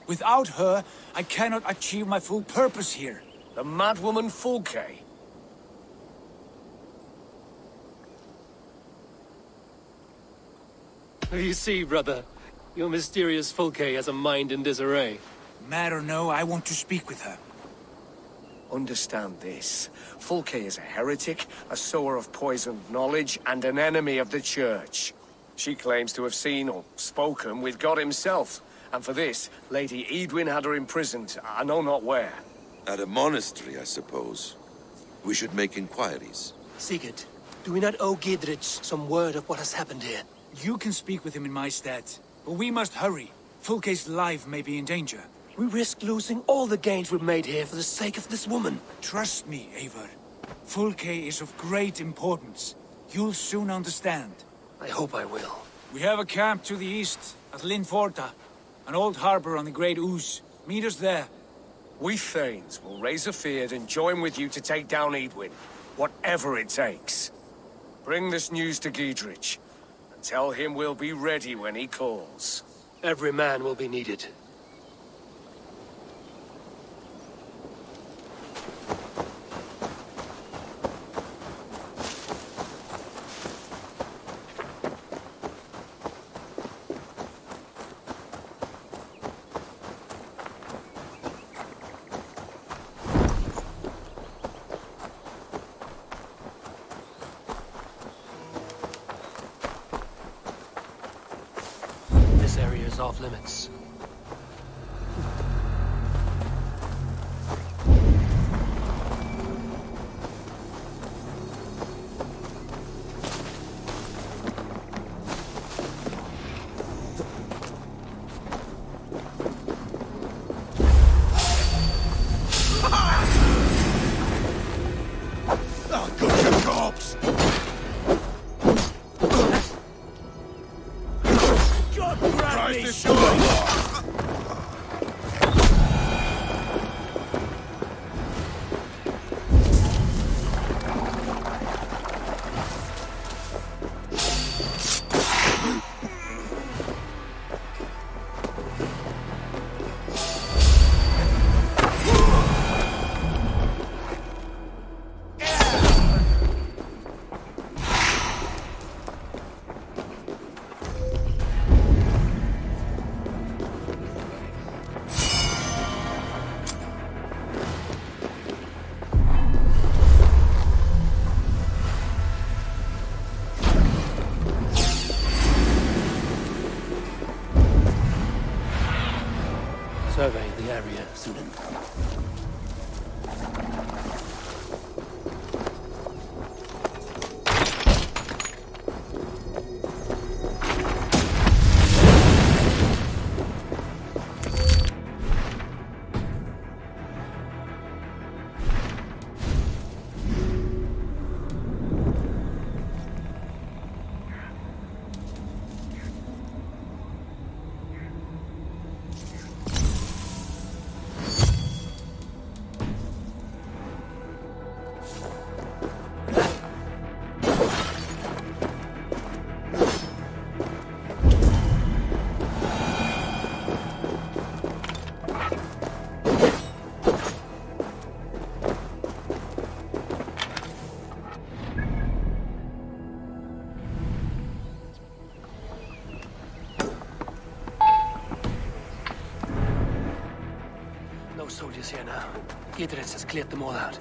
Without her, I cannot achieve my full purpose here. The madwoman Fulke? You see, brother, your mysterious Fulke has a mind in disarray. Mad or no, I want to speak with her. Understand this. Fulke is a heretic, a sower of poisoned knowledge, and an enemy of the Church. She claims to have seen or spoken with God himself. And for this, Lady Edwin had her imprisoned, I know not where. At a monastery, I suppose. We should make inquiries. Sigurd, do we not owe Giedrich some word of what has happened here? You can speak with him in my stead, but we must hurry. Fulke's life may be in danger. We risk losing all the gains we've made here for the sake of this woman. Trust me, Eivor. Fulke is of great importance. You'll soon understand. I hope I will. We have a camp to the east, at Linforta. An old harbor on the Great Ouse. Meet us there. We Thanes will raise a fear and join with you to take down Edwin. Whatever it takes. Bring this news to Giedrich. And tell him we'll be ready when he calls. Every man will be needed. This area is off limits. area soon. No soldiers here now. Gidritz has cleared them all out.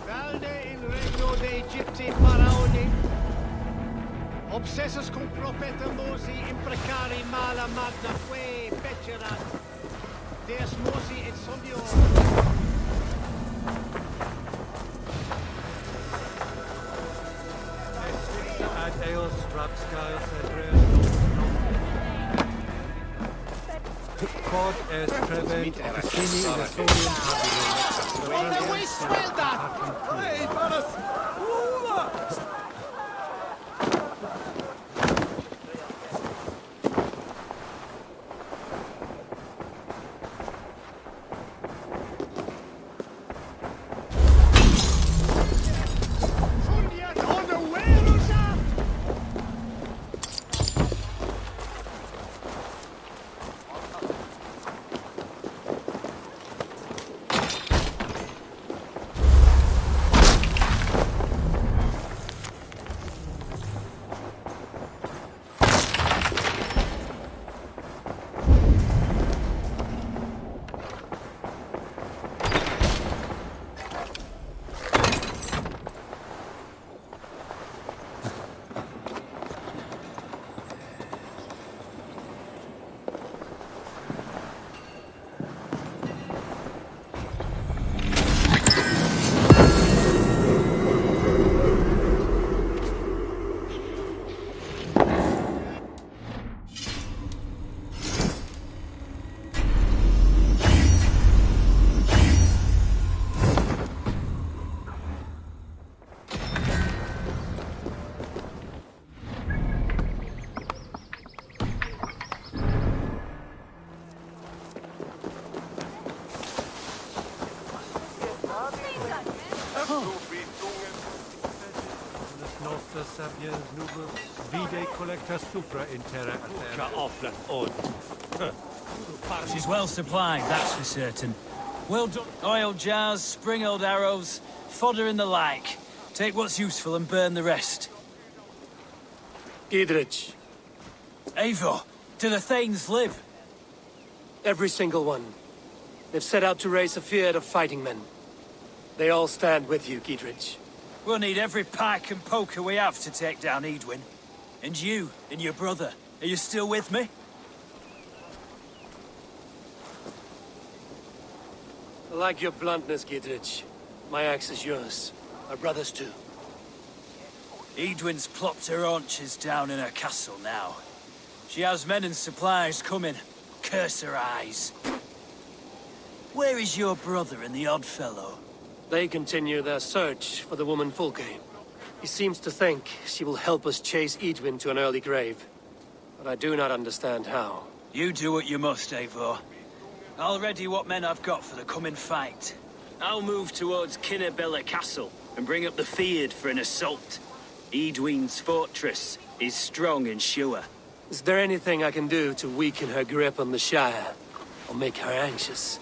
Valde in regno de Egypti faraoni. Obsessus cum profeta Mosi imprecari mala magna que fecerat. Deus Mosi et Sondior. Ad eos rapscaios adreus Quod est prevent officini in Estonium habere. Onde we swell that! Hey, Paras! Nostra sapiens nubus vide collecta supra in terra offret She's well supplied, that's for certain. Well done. Oil jars, spring-oiled arrows, fodder and the like. Take what's useful and burn the rest. Gidritch. Eivor, do the Thanes live? Every single one. They've set out to raise a fear of fighting men. They all stand with you, Gidritch. We'll need every pike and poker we have to take down Edwin. And you, and your brother, are you still with me? I like your bluntness, Gidritch. My axe is yours. My brother's too. Edwin's plopped her haunches down in her castle now. She has men and supplies coming. Curse her eyes. Where is your brother and the odd fellow? They continue their search for the woman Fulke. He seems to think she will help us chase Edwin to an early grave. But I do not understand how. You do what you must, Eivor. I'll ready what men I've got for the coming fight. I'll move towards Kinnabella Castle and bring up the Fyrd for an assault. Edwin's fortress is strong and sure. Is there anything I can do to weaken her grip on the Shire? Or make her anxious?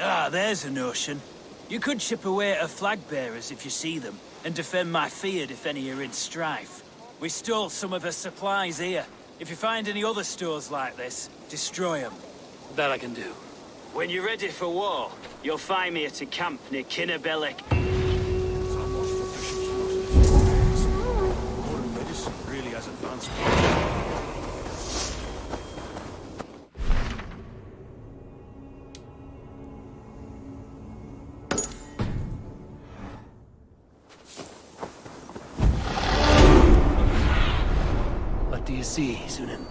Ah, there's a notion. You could chip away at her flag-bearers if you see them, and defend my Fyrd if any are in strife. We stole some of her supplies here. If you find any other stores like this, destroy them. That I can do. When you're ready for war, you'll find me at a camp near Kinnebellic. Modern medicine really has advanced. What do you see, Sunan?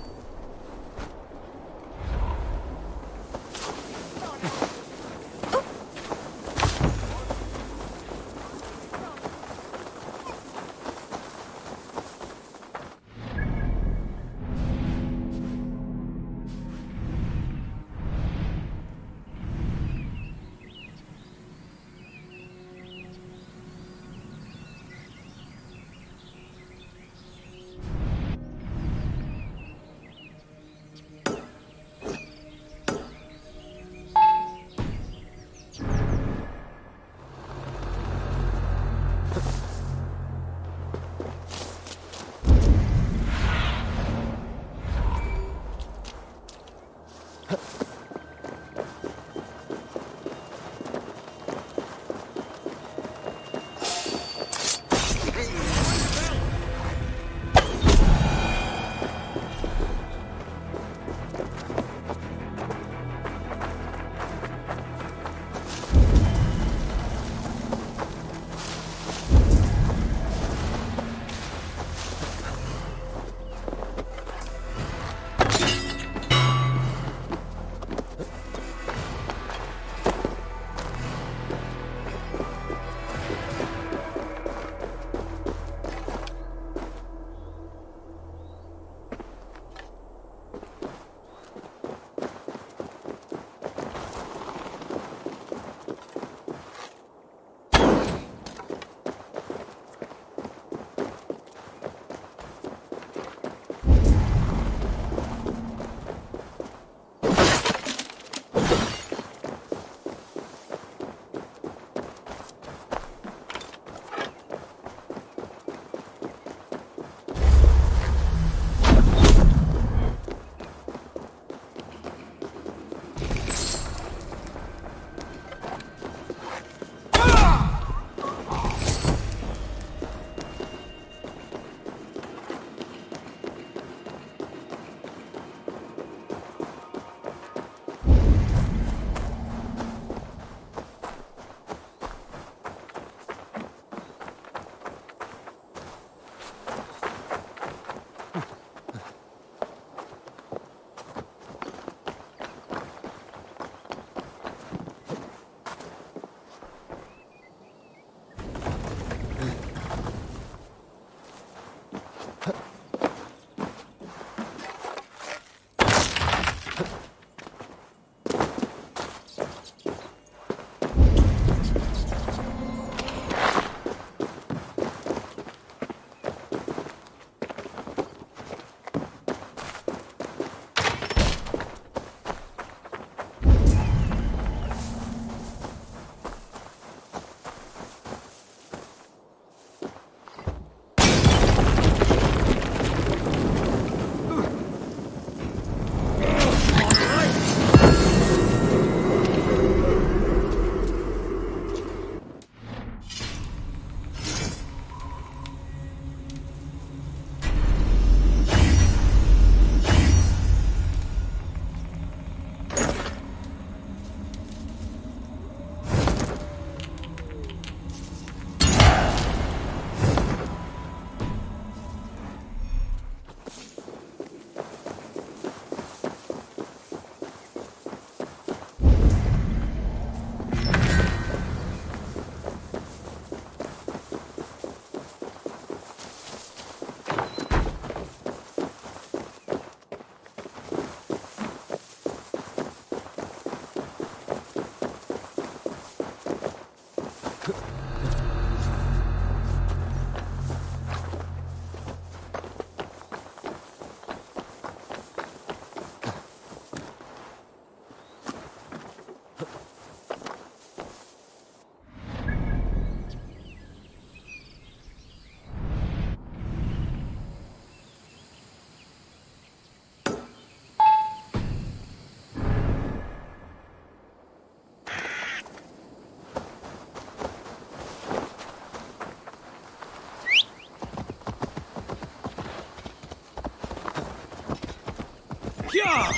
Yeah!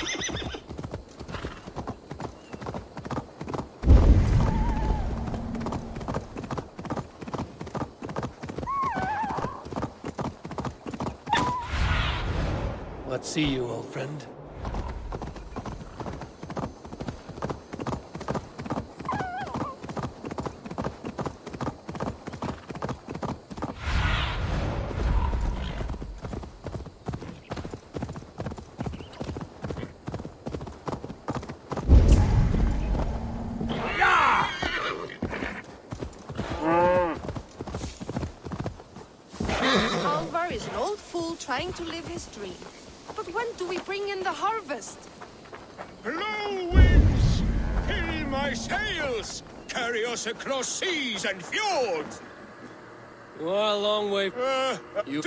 What see you, old friend? Alvar is an old fool trying to live his dream. But when do we bring in the harvest? Blow winds! Fill my sails! Carry us across seas and fjords! You are a long way. You.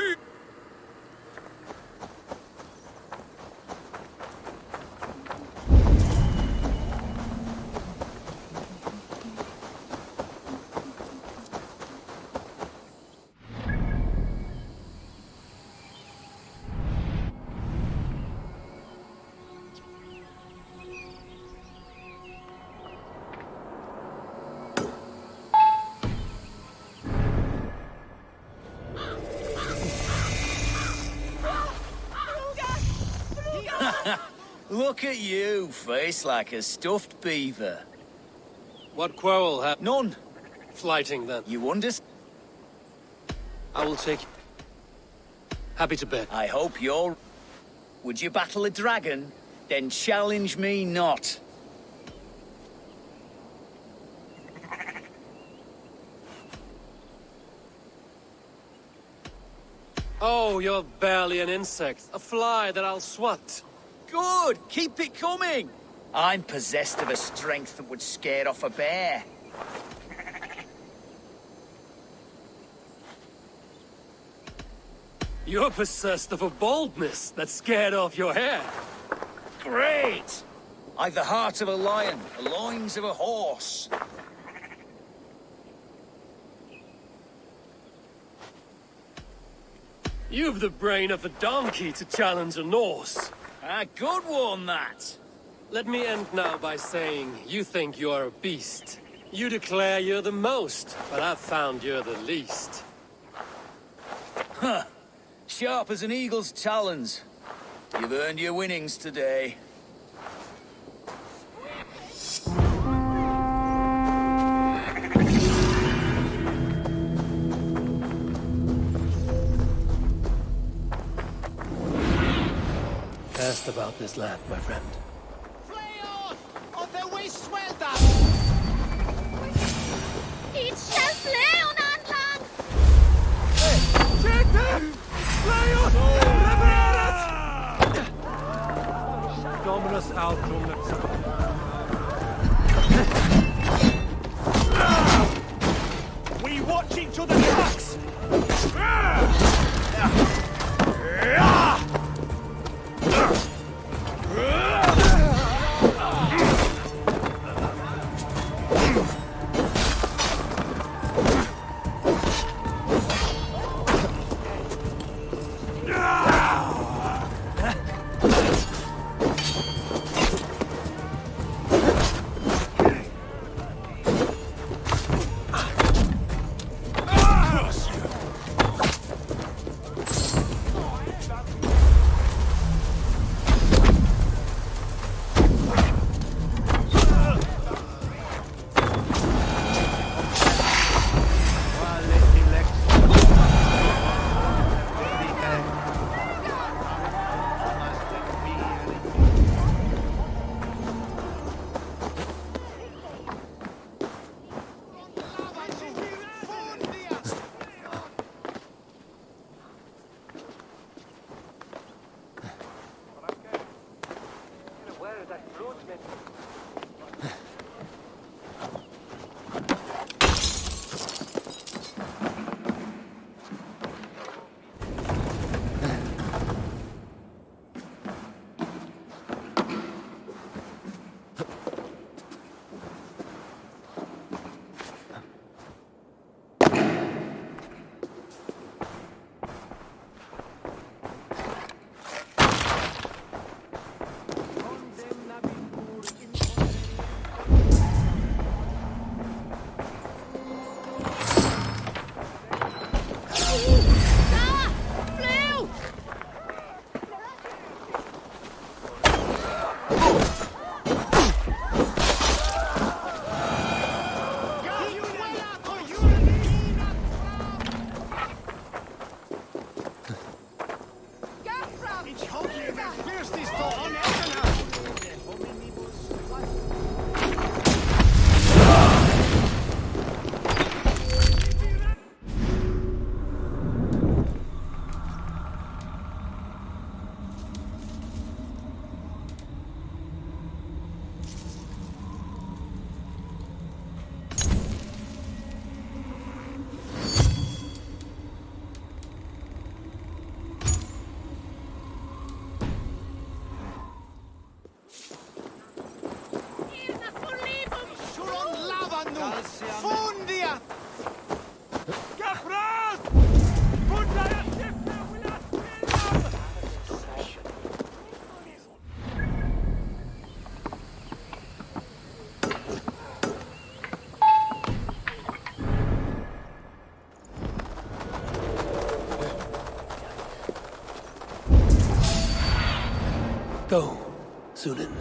Look at you, face like a stuffed beaver. What quarrel happened? None. Flighting, then. You understand? I will take... Happy to bet. I hope you're... Would you battle a dragon? Then challenge me not. Oh, you're barely an insect. A fly that I'll swat. Good! Keep it coming! I'm possessed of a strength that would scare off a bear. You're possessed of a boldness that scared off your hair. Great! I've the heart of a lion, the loins of a horse. You've the brain of a donkey to challenge a Norse. A good one, that. Let me end now by saying you think you're a beast. You declare you're the most, but I've found you're the least. Huh. Sharp as an eagle's talons. You've earned your winnings today. Cast about this land, my friend. It shall slay on Anlang! Dominus autum We watch each other's backs! Where's this thought on Eldenhouse? Fundia! Capras! Fundia tifna wila Go, Zulin.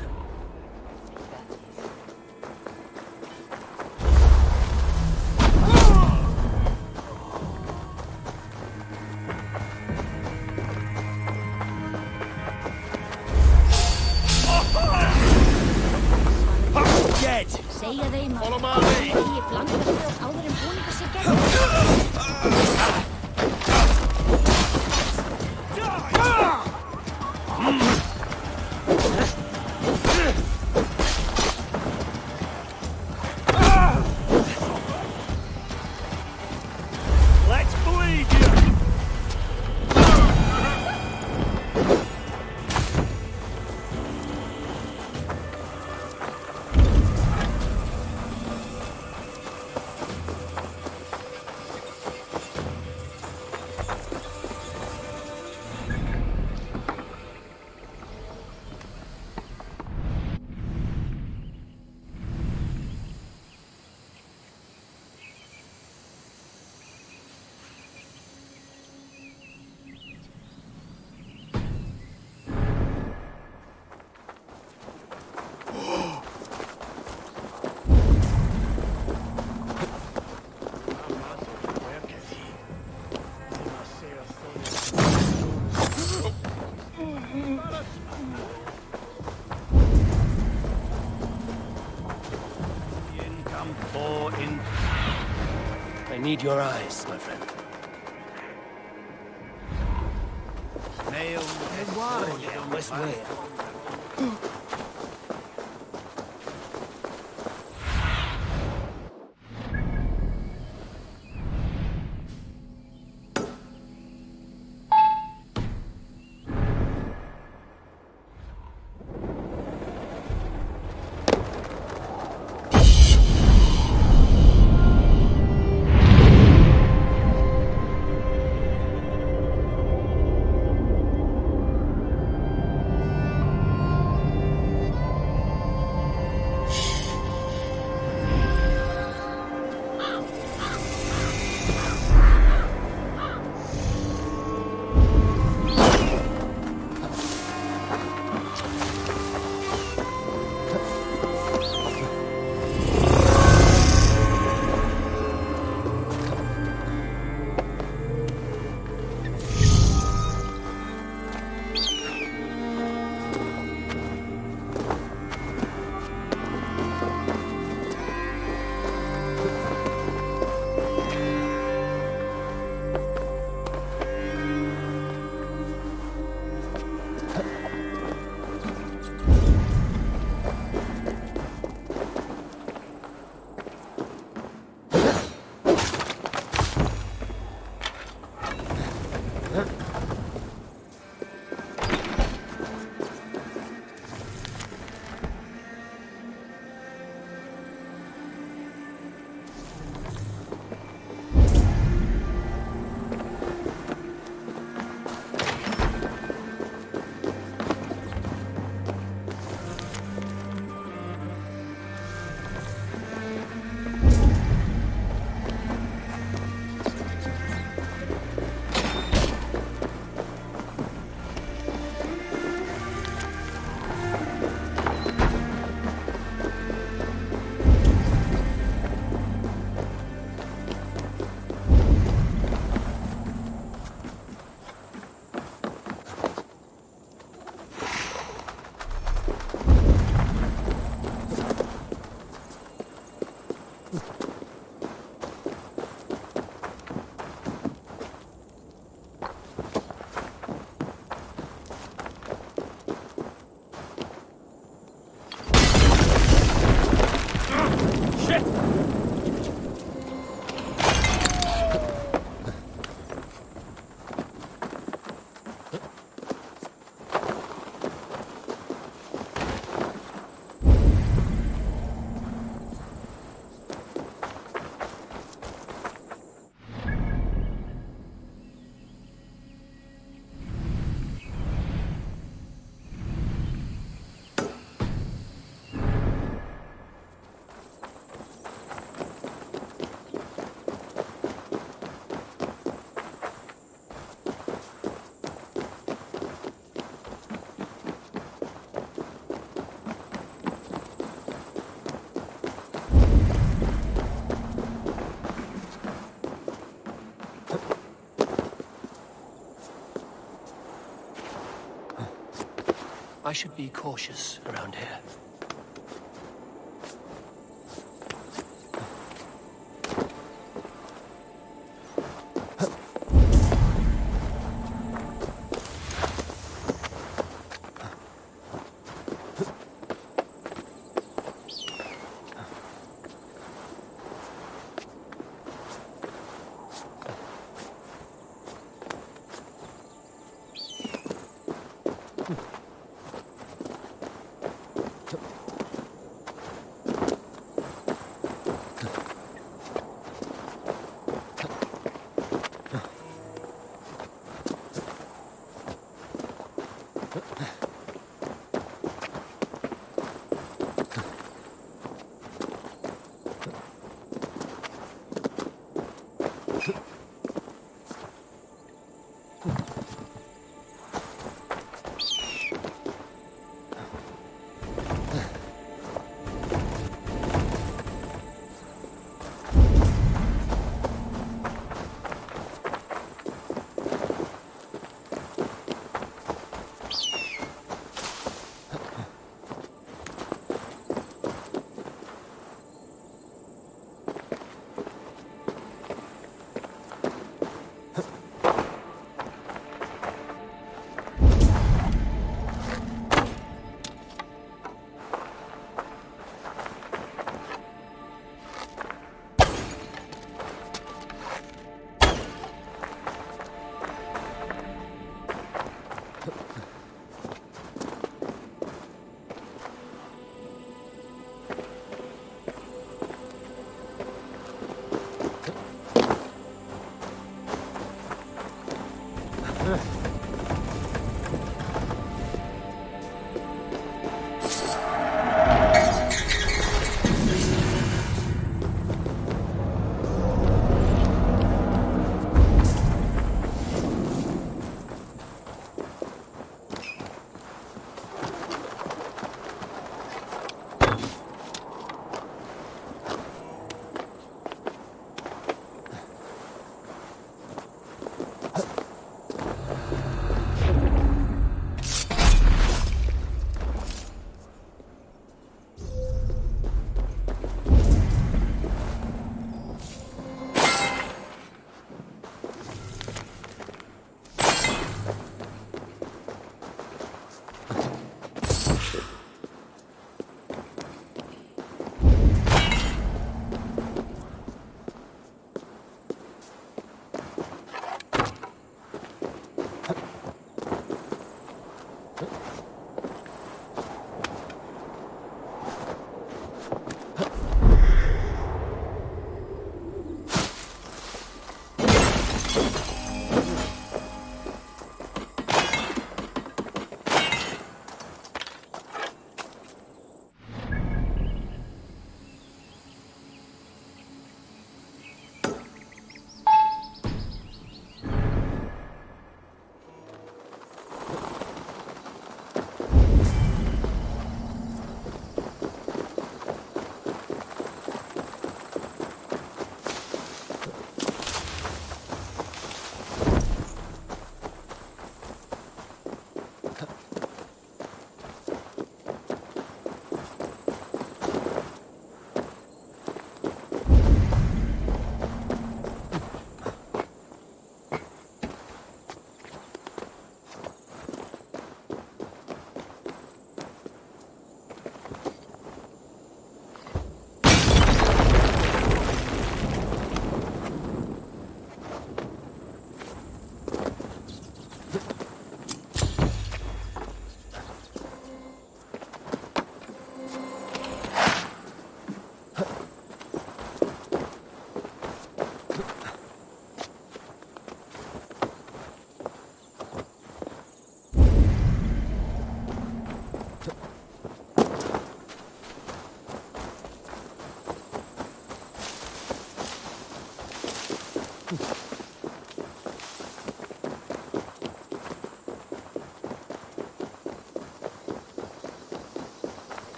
Dead! Segja þeim Follow my að lead. ég blanda fyrir áður en búningar sér gegn. Let's bleed you! I need your eyes, my friend. This way. I should be cautious around here.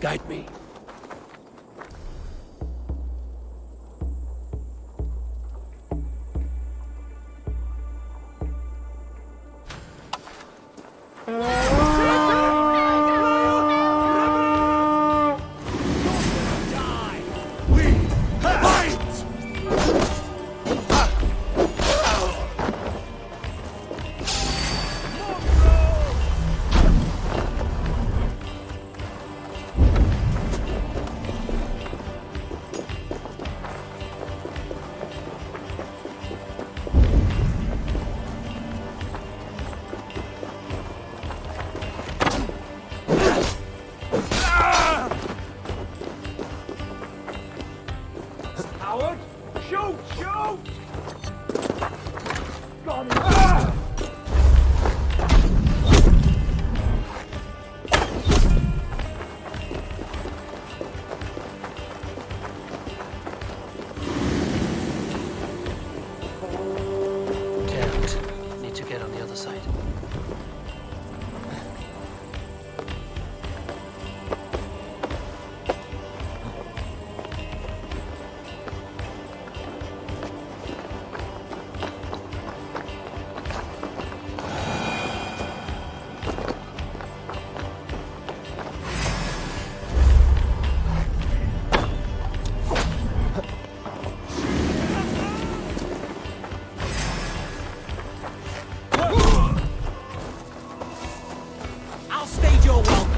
Guide me. Howard! Shoot! Shoot! Got him! Can't. Need to get on the other side. I'll stage your welcome.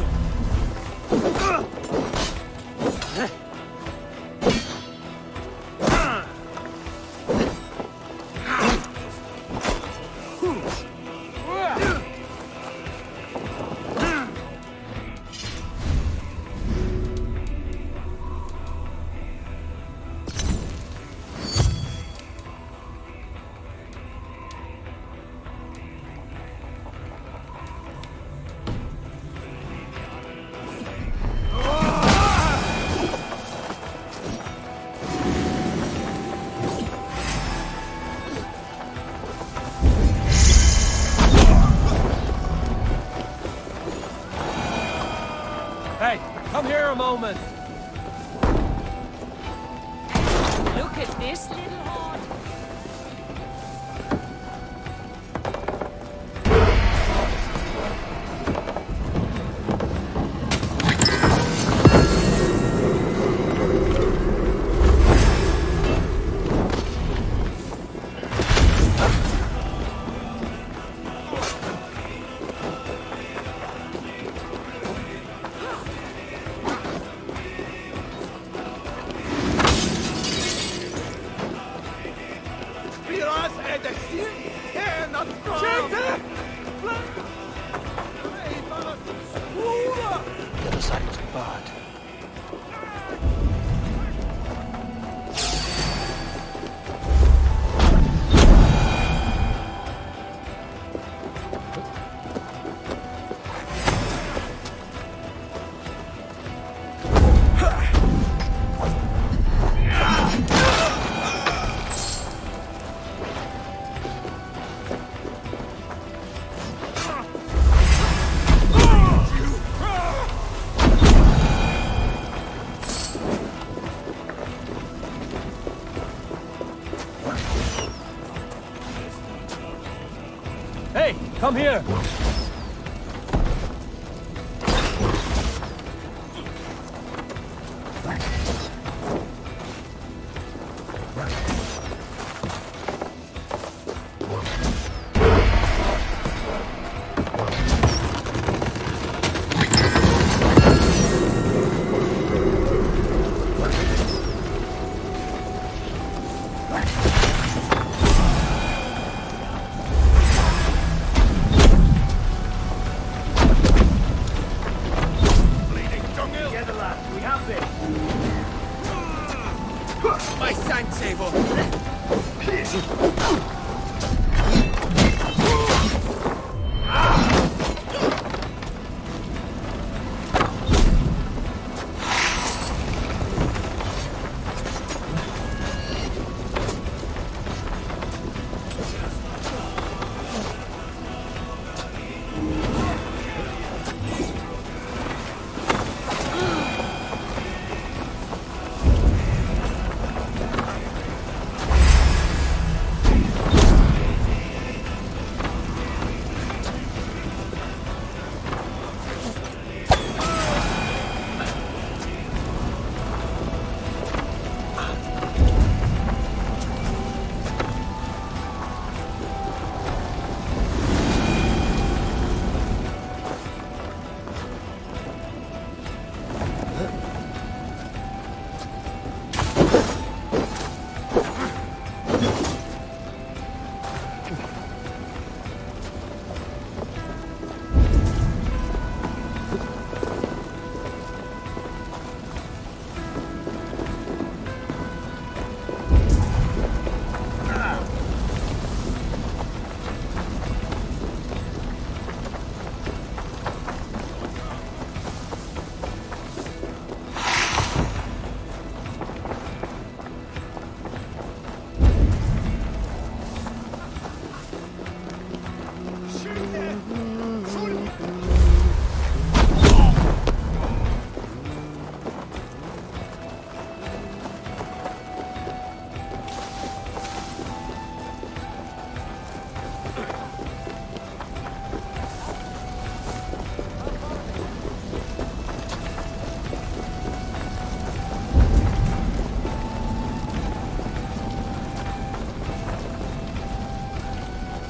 Hey, come here a moment. Look at this little heart. The other side was barred. Hey, come here. My sank saver!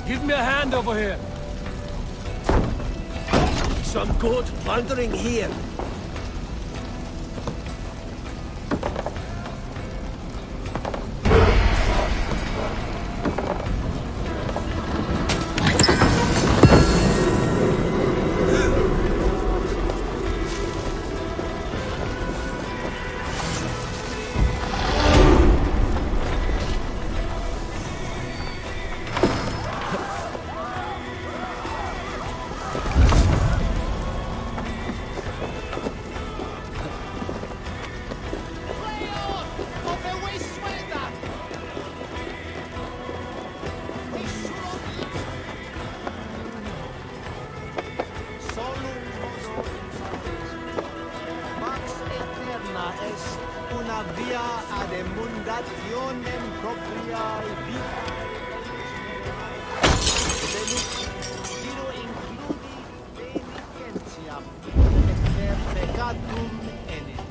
Give me a hand over here. Some goat wandering here. Una via ad emundationem propriae vitae. Giro includi penitentiam et per peccatum enim.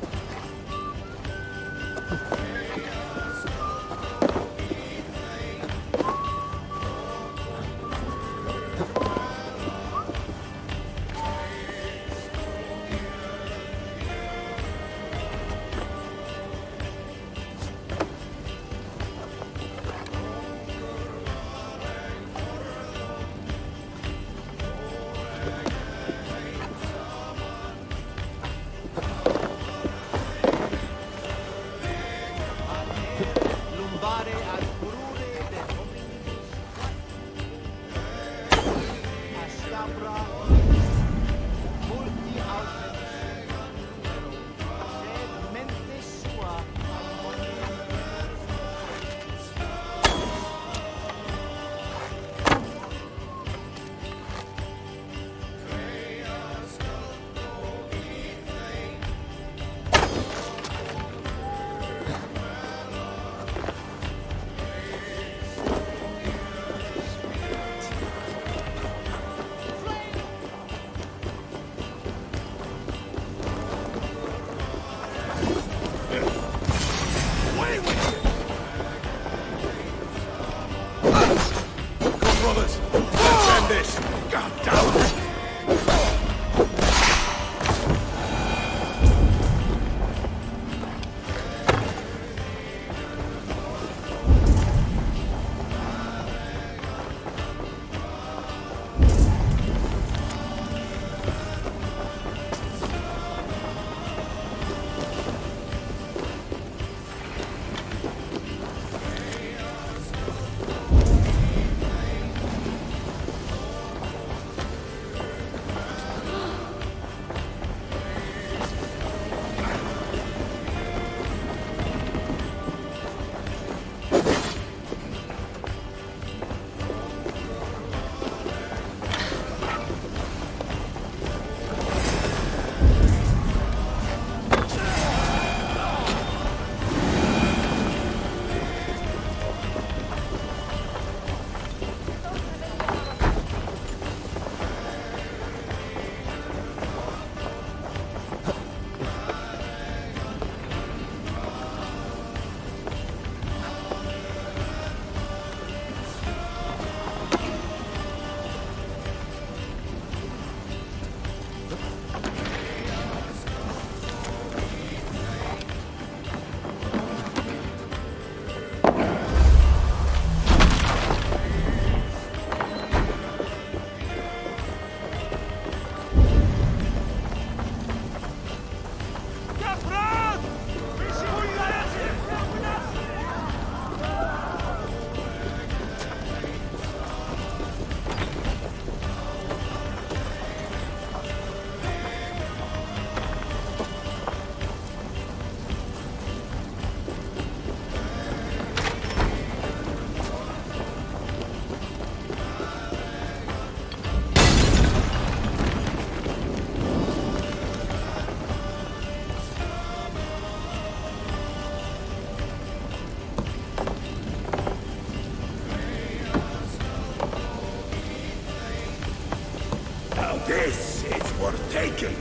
This is worth taking.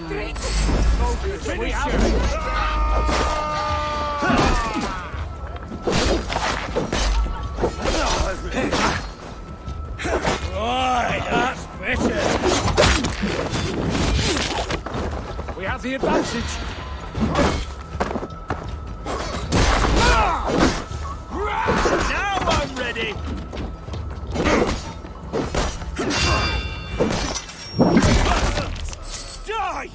We have Right, that's better. We have the advantage. Now I'm ready. Die!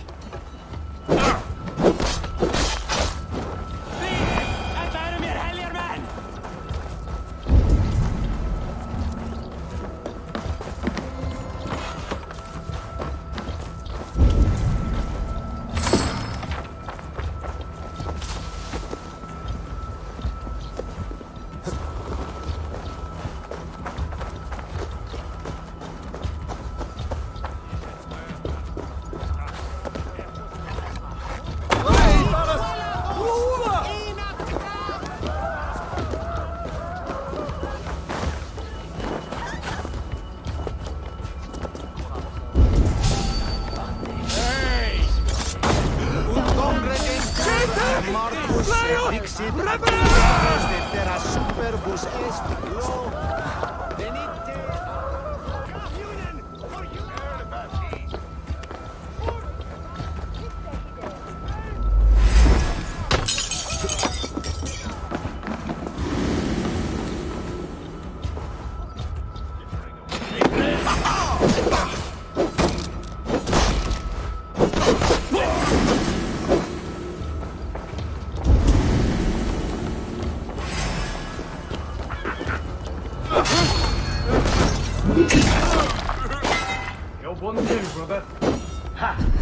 You're one too, brother. Ha!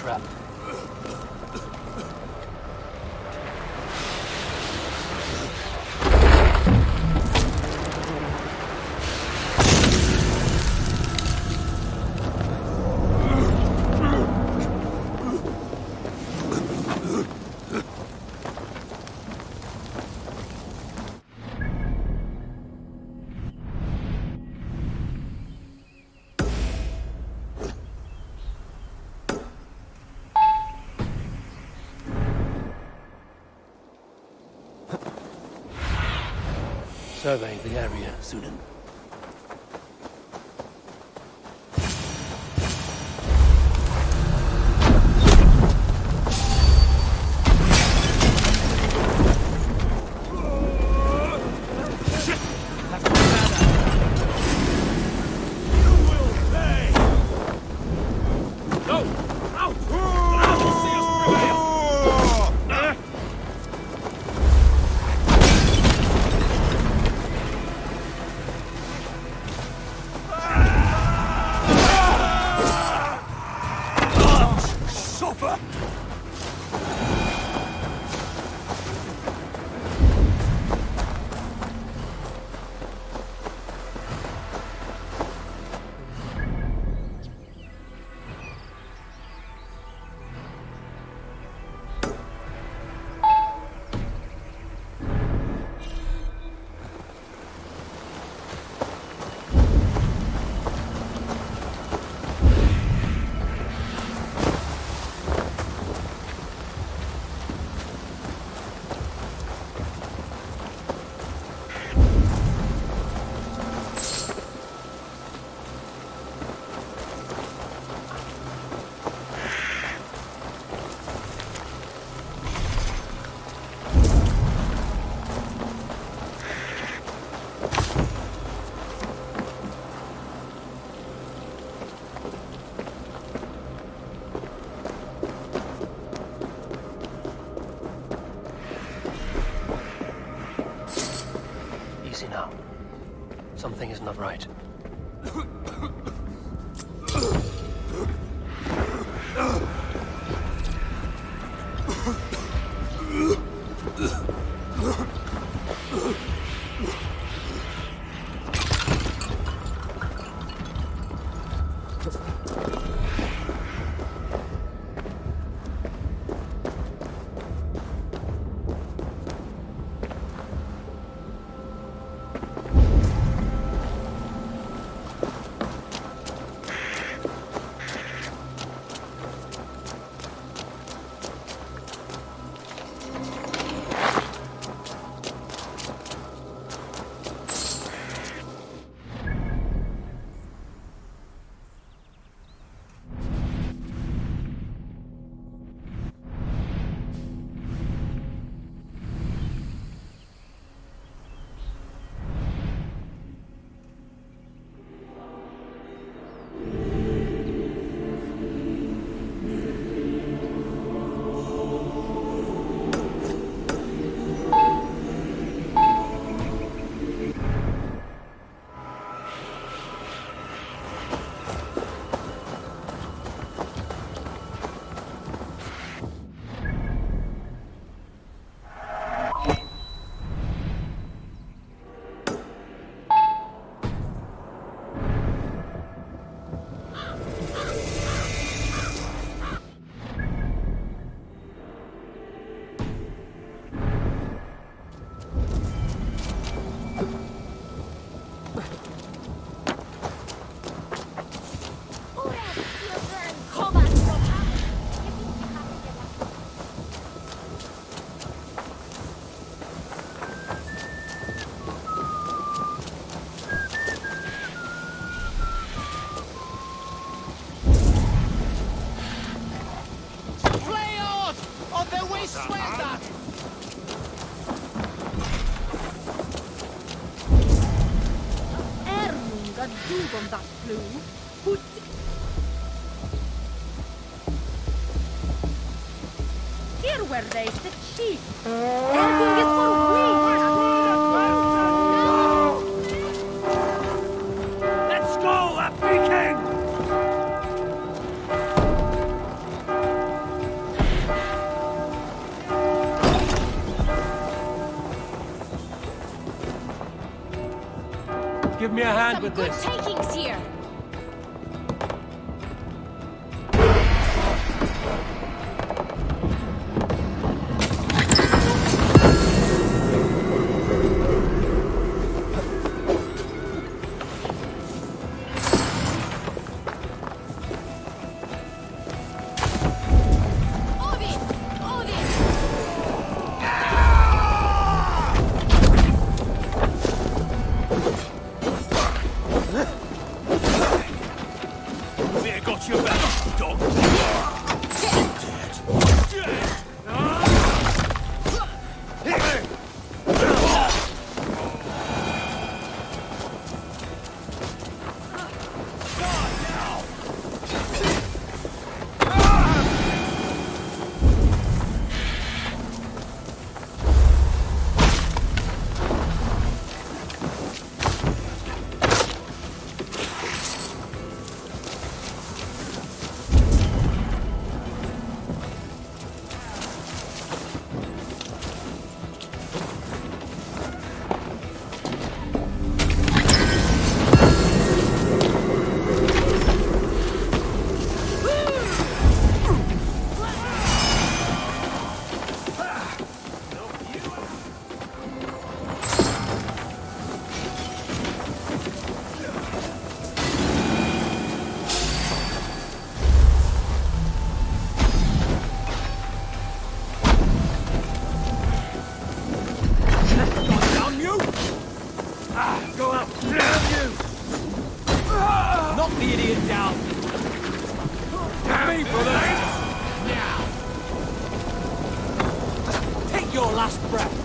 trap. Surveying the area, Sunan. Easy now. Something is not right. on that plume. Put... Here where they sit sheep. Everything is for Let's go, a Viking! hand Some with good this. takings here. Got your back, dog. Knock the idiot down! Me, brother! Now! Take your last breath!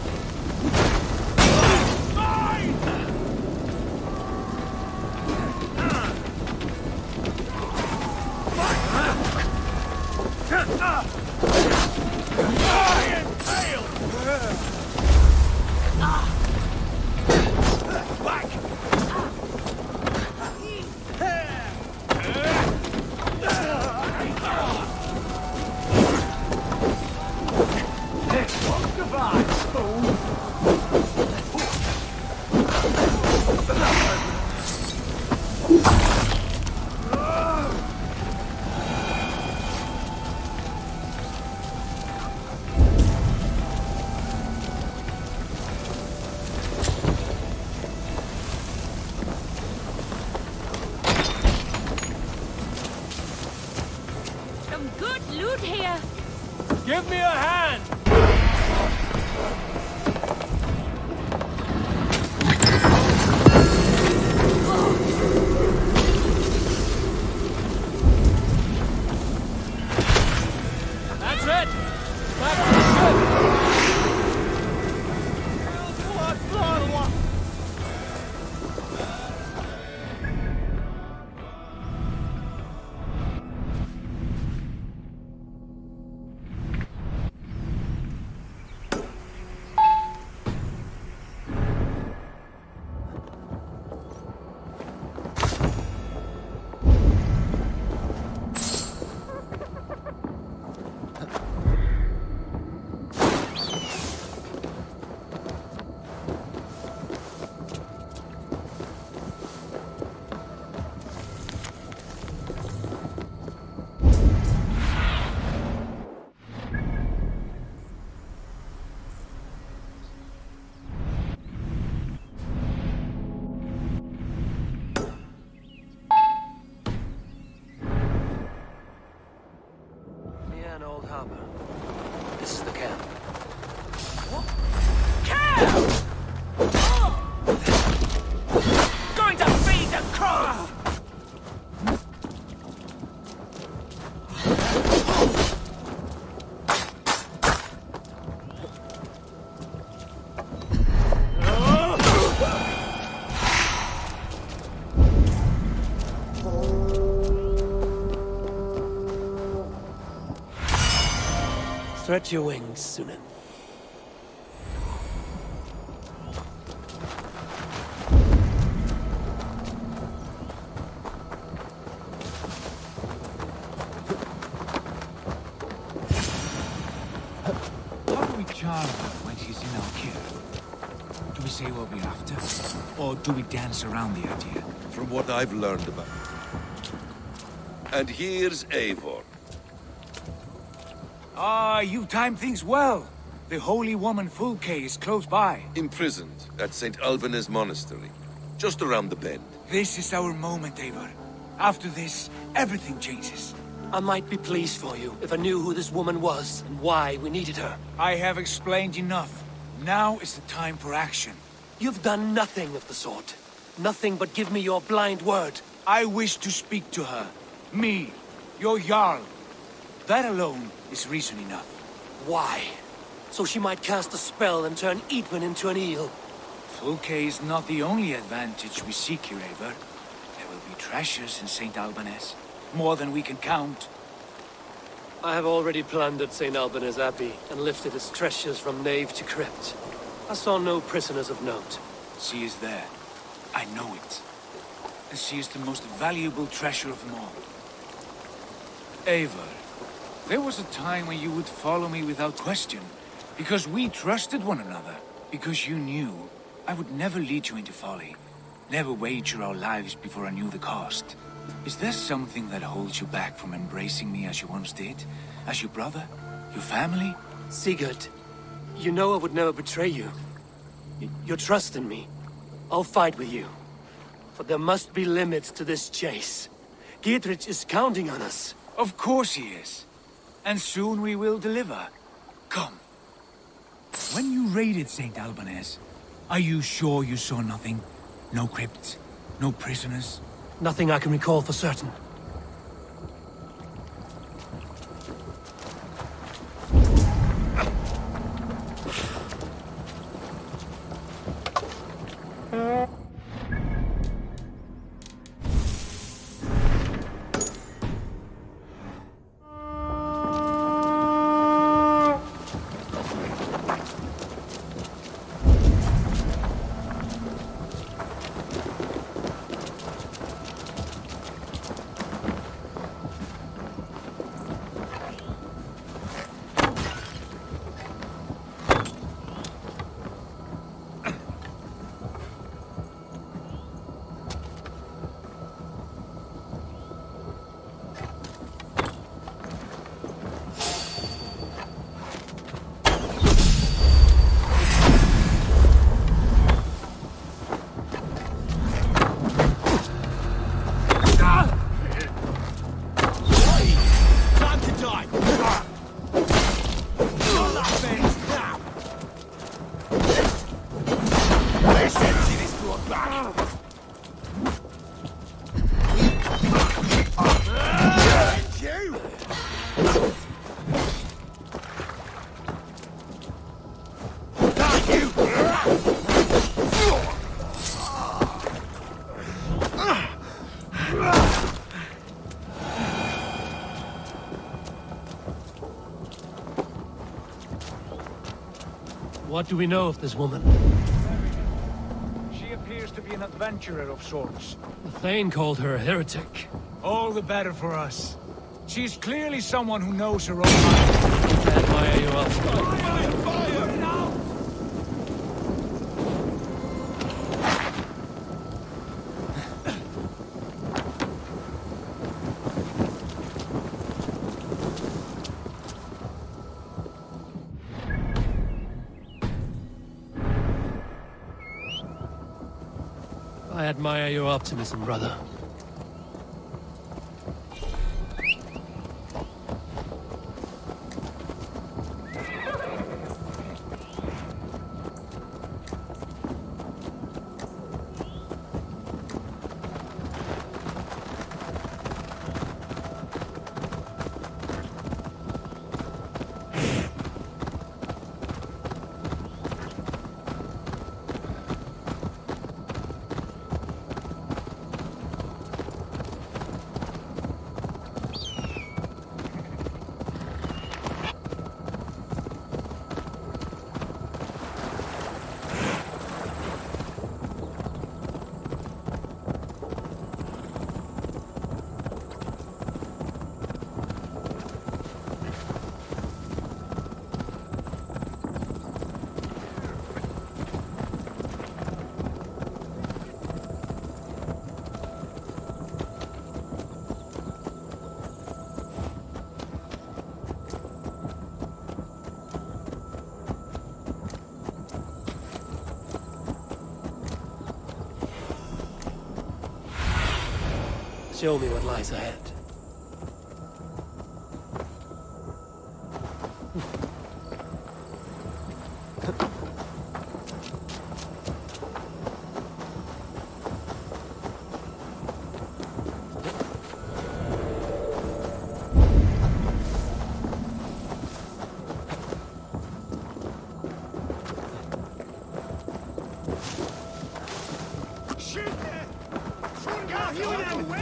Some good loot here. Give me a hand! That's it! Back to the ship! This is the camp. Going to feed the crows! Stretch your wings, Sunan. How do we charm her when she's in our care? Do we say what we're after? Or do we dance around the idea? From what I've learned about. And here's Eivor. Ah, you timed things well. The holy woman Fulke is close by. Imprisoned at St. Alban's Monastery, just around the bend. This is our moment, Eivor. After this, everything changes. I might be pleased for you if I knew who this woman was and why we needed her. I have explained enough. Now is the time for action. You've done nothing of the sort. Nothing but give me your blind word. I wish to speak to her. Me, your Jarl. That alone is reason enough. Why? So she might cast a spell and turn Edwin into an eel. Fulke is not the only advantage we seek here, Eivor. There will be treasures in St. Alban's. More than we can count. I have already plundered St. Alban's Abbey and lifted its treasures from nave to crypt. I saw no prisoners of note. She is there. I know it. And she is the most valuable treasure of them all. Eivor, there was a time when you would follow me without question. Because we trusted one another. Because you knew I would never lead you into folly. Never wager our lives before I knew the cost. Is there something that holds you back from embracing me as you once did? As your brother? Your family? Sigurd, you know I would never betray you. Your trust in me. I'll fight with you. But there must be limits to this chase. Giedrich is counting on us. Of course he is. And soon we will deliver. Come. When you raided St. Alban's, are you sure you saw nothing? No crypts? No prisoners? Nothing I can recall for certain. What do we know of this woman? She appears to be an adventurer of sorts. The Thane called her a heretic. All the better for us. She's clearly someone who knows her own mind. I admire your I admire your optimism, brother. Show me what lies ahead.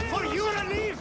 For your relief!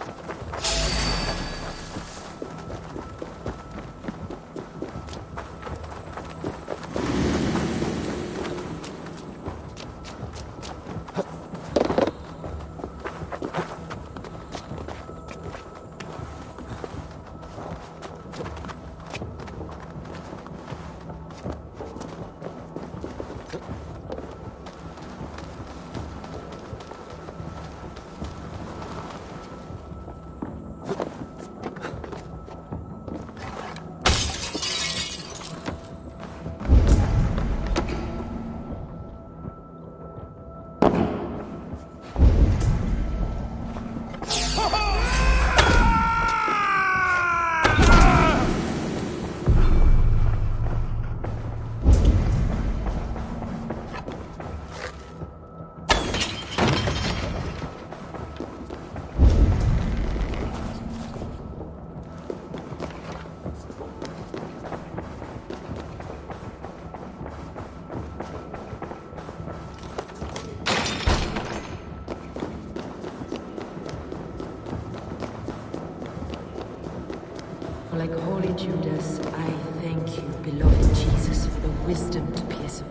Like Holy Judas, I thank you, beloved Jesus, for the wisdom to pierce.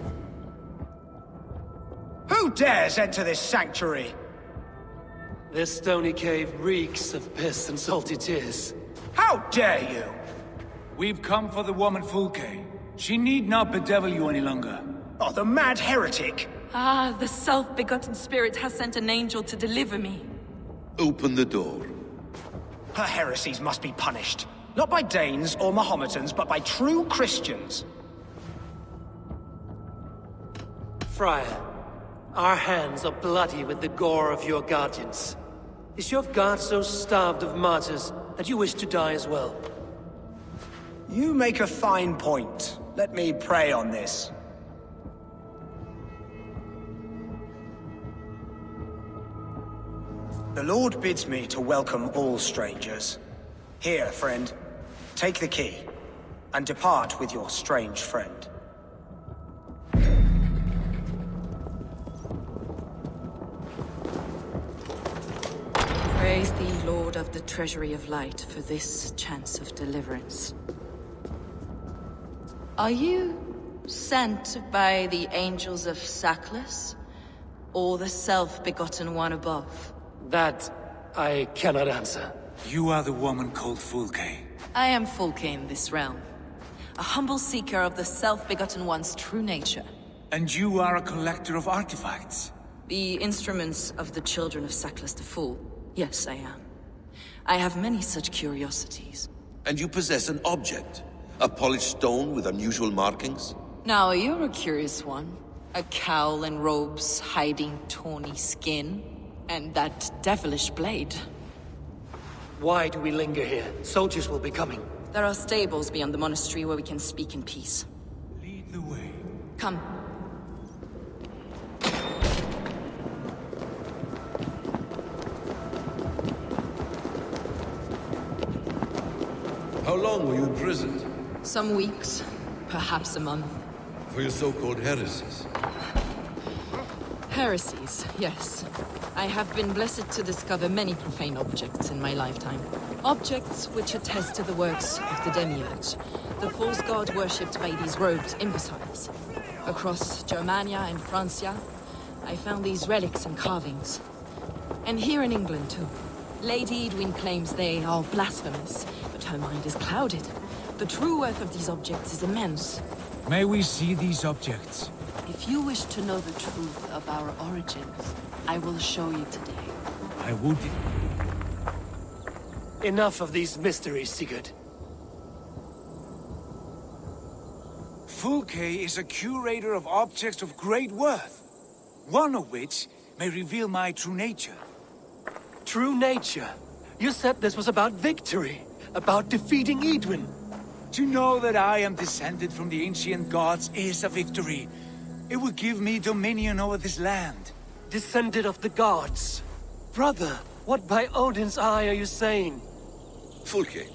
Who dares enter this sanctuary? This stony cave reeks of piss and salty tears. How dare you? We've come for the woman Fulke. She need not bedevil you any longer. Oh, the mad heretic! Ah, the self-begotten spirit has sent an angel to deliver me. Open the door. Her heresies must be punished. Not by Danes or Mahometans, but by true Christians. Friar, our hands are bloody with the gore of your guardians. Is your God so starved of martyrs that you wish to die as well? You make a fine point. Let me pray on this. The Lord bids me to welcome all strangers. Here, friend, take the key, and depart with your strange friend. Praise thee, Lord of the Treasury of Light, for this chance of deliverance. Are you sent by the angels of Saklas, or the self-begotten one above? That I cannot answer. You are the woman called Fulke. I am Fulke in this realm, a humble seeker of the self-begotten one's true nature. And you are a collector of artifacts? The instruments of the children of Saklas the Fool. Yes, I am. I have many such curiosities. And you possess an object? A polished stone with unusual markings? Now, you're a curious one. A cowl and robes hiding tawny skin. And that devilish blade. Why do we linger here? Soldiers will be coming. There are stables beyond the monastery where we can speak in peace. Lead the way. Come. How long were you imprisoned? Some weeks, perhaps a month. For your so-called heresies? Heresies, yes. I have been blessed to discover many profane objects in my lifetime. Objects which attest to the works of the Demiurge, the false god worshipped by these robed imbeciles. Across Germania and Francia, I found these relics and carvings. And here in England, too. Lady Edwin claims they are blasphemous, but her mind is clouded. The true worth of these objects is immense. May we see these objects? If you wish to know the truth of our origins, I will show you today. I would... Enough of these mysteries, Sigurd. Fulke is a curator of objects of great worth, one of which may reveal my true nature. True nature. You said this was about victory, about defeating Edwin. To know that I am descended from the ancient gods is a victory. It will give me dominion over this land. Descended of the gods. Brother, what by Odin's eye are you saying? Fulke,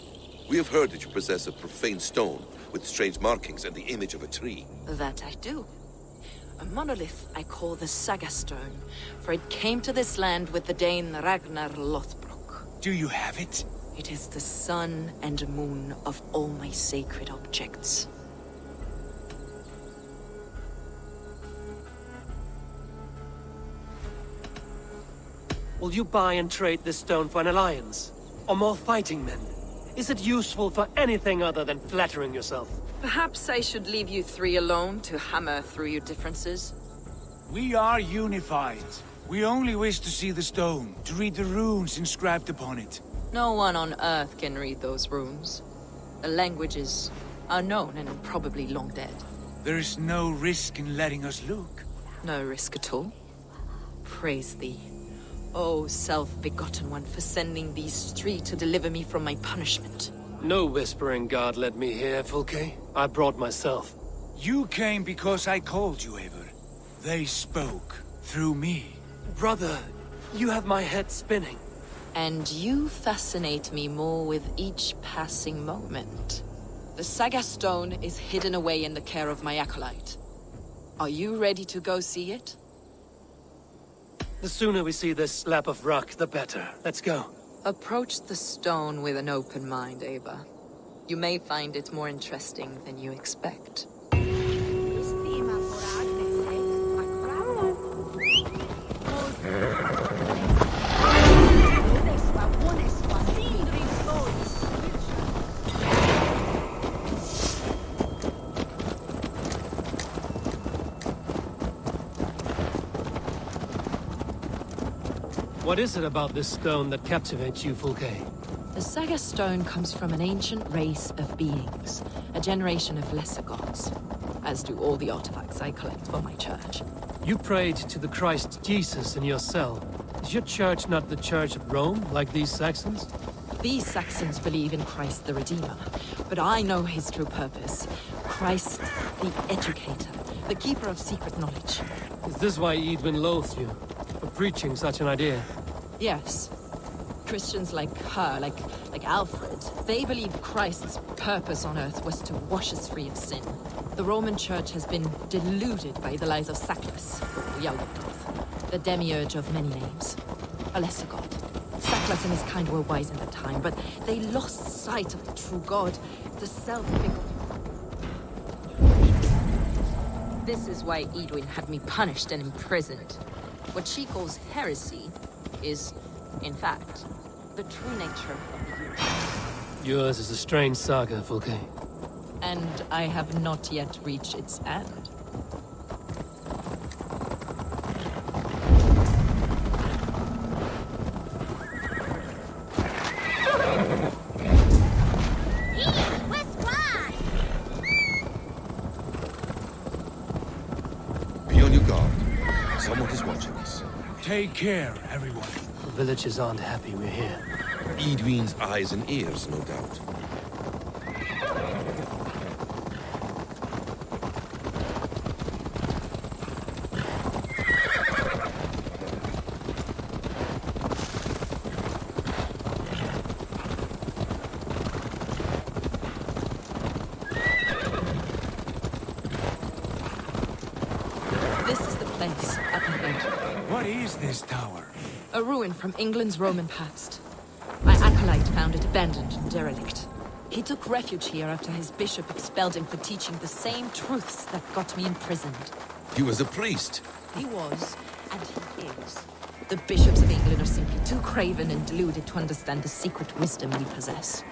we have heard that you possess a profane stone with strange markings and the image of a tree. That I do. A monolith I call the Saga Stone, for it came to this land with the Dane Ragnar Lothbrok. Do you have it? It is the sun and moon of all my sacred objects. Will you buy and trade this stone for an alliance? Or more fighting men? Is it useful for anything other than flattering yourself? Perhaps I should leave you three alone to hammer through your differences. We are unified. We only wish to see the stone, to read the runes inscribed upon it. No one on Earth can read those runes. The language is unknown and probably long dead. There is no risk in letting us look. No risk at all. Praise thee, O self-begotten one, for sending these three to deliver me from my punishment. No whispering god led me here, Fulke. I brought myself. You came because I called you, Eivor. They spoke through me. Brother, you have my head spinning. And you fascinate me more with each passing moment. The Saga Stone is hidden away in the care of my acolyte. Are you ready to go see it? The sooner we see this slab of rock, the better. Let's go. Approach the stone with an open mind, Ava. You may find it more interesting than you expect. What is it about this stone that captivates you, Fulke? The Saga Stone comes from an ancient race of beings, a generation of lesser gods, as do all the artifacts I collect for my church. You prayed to the Christ Jesus in your cell. Is your church not the Church of Rome, like these Saxons? These Saxons believe in Christ the Redeemer, but I know his true purpose. Christ the Educator, the keeper of secret knowledge. Is this why Edwin loathed you, for preaching such an idea? Yes. Christians like her, like Alfred, they believe Christ's purpose on earth was to wash us free of sin. The Roman Church has been deluded by the lies of Saclas, the demiurge of many names, a lesser god. Saclas and his kind were wise in their time, but they lost sight of the true God, the self-begotten. This is why Edwin had me punished and imprisoned. What she calls heresy is, in fact, the true nature of the universe. Yours is a strange saga, Fulke. And I have not yet reached its end. Be on your guard. Someone is watching us. Take care, everyone. The villagers aren't happy we're here. Edwin's eyes and ears, no doubt. This is the place, up ahead. What is this tower? A ruin from England's Roman past. My acolyte found it abandoned and derelict. He took refuge here after his bishop expelled him for teaching the same truths that got me imprisoned. He was a priest. He was, and he is. The bishops of England are simply too craven and deluded to understand the secret wisdom we possess.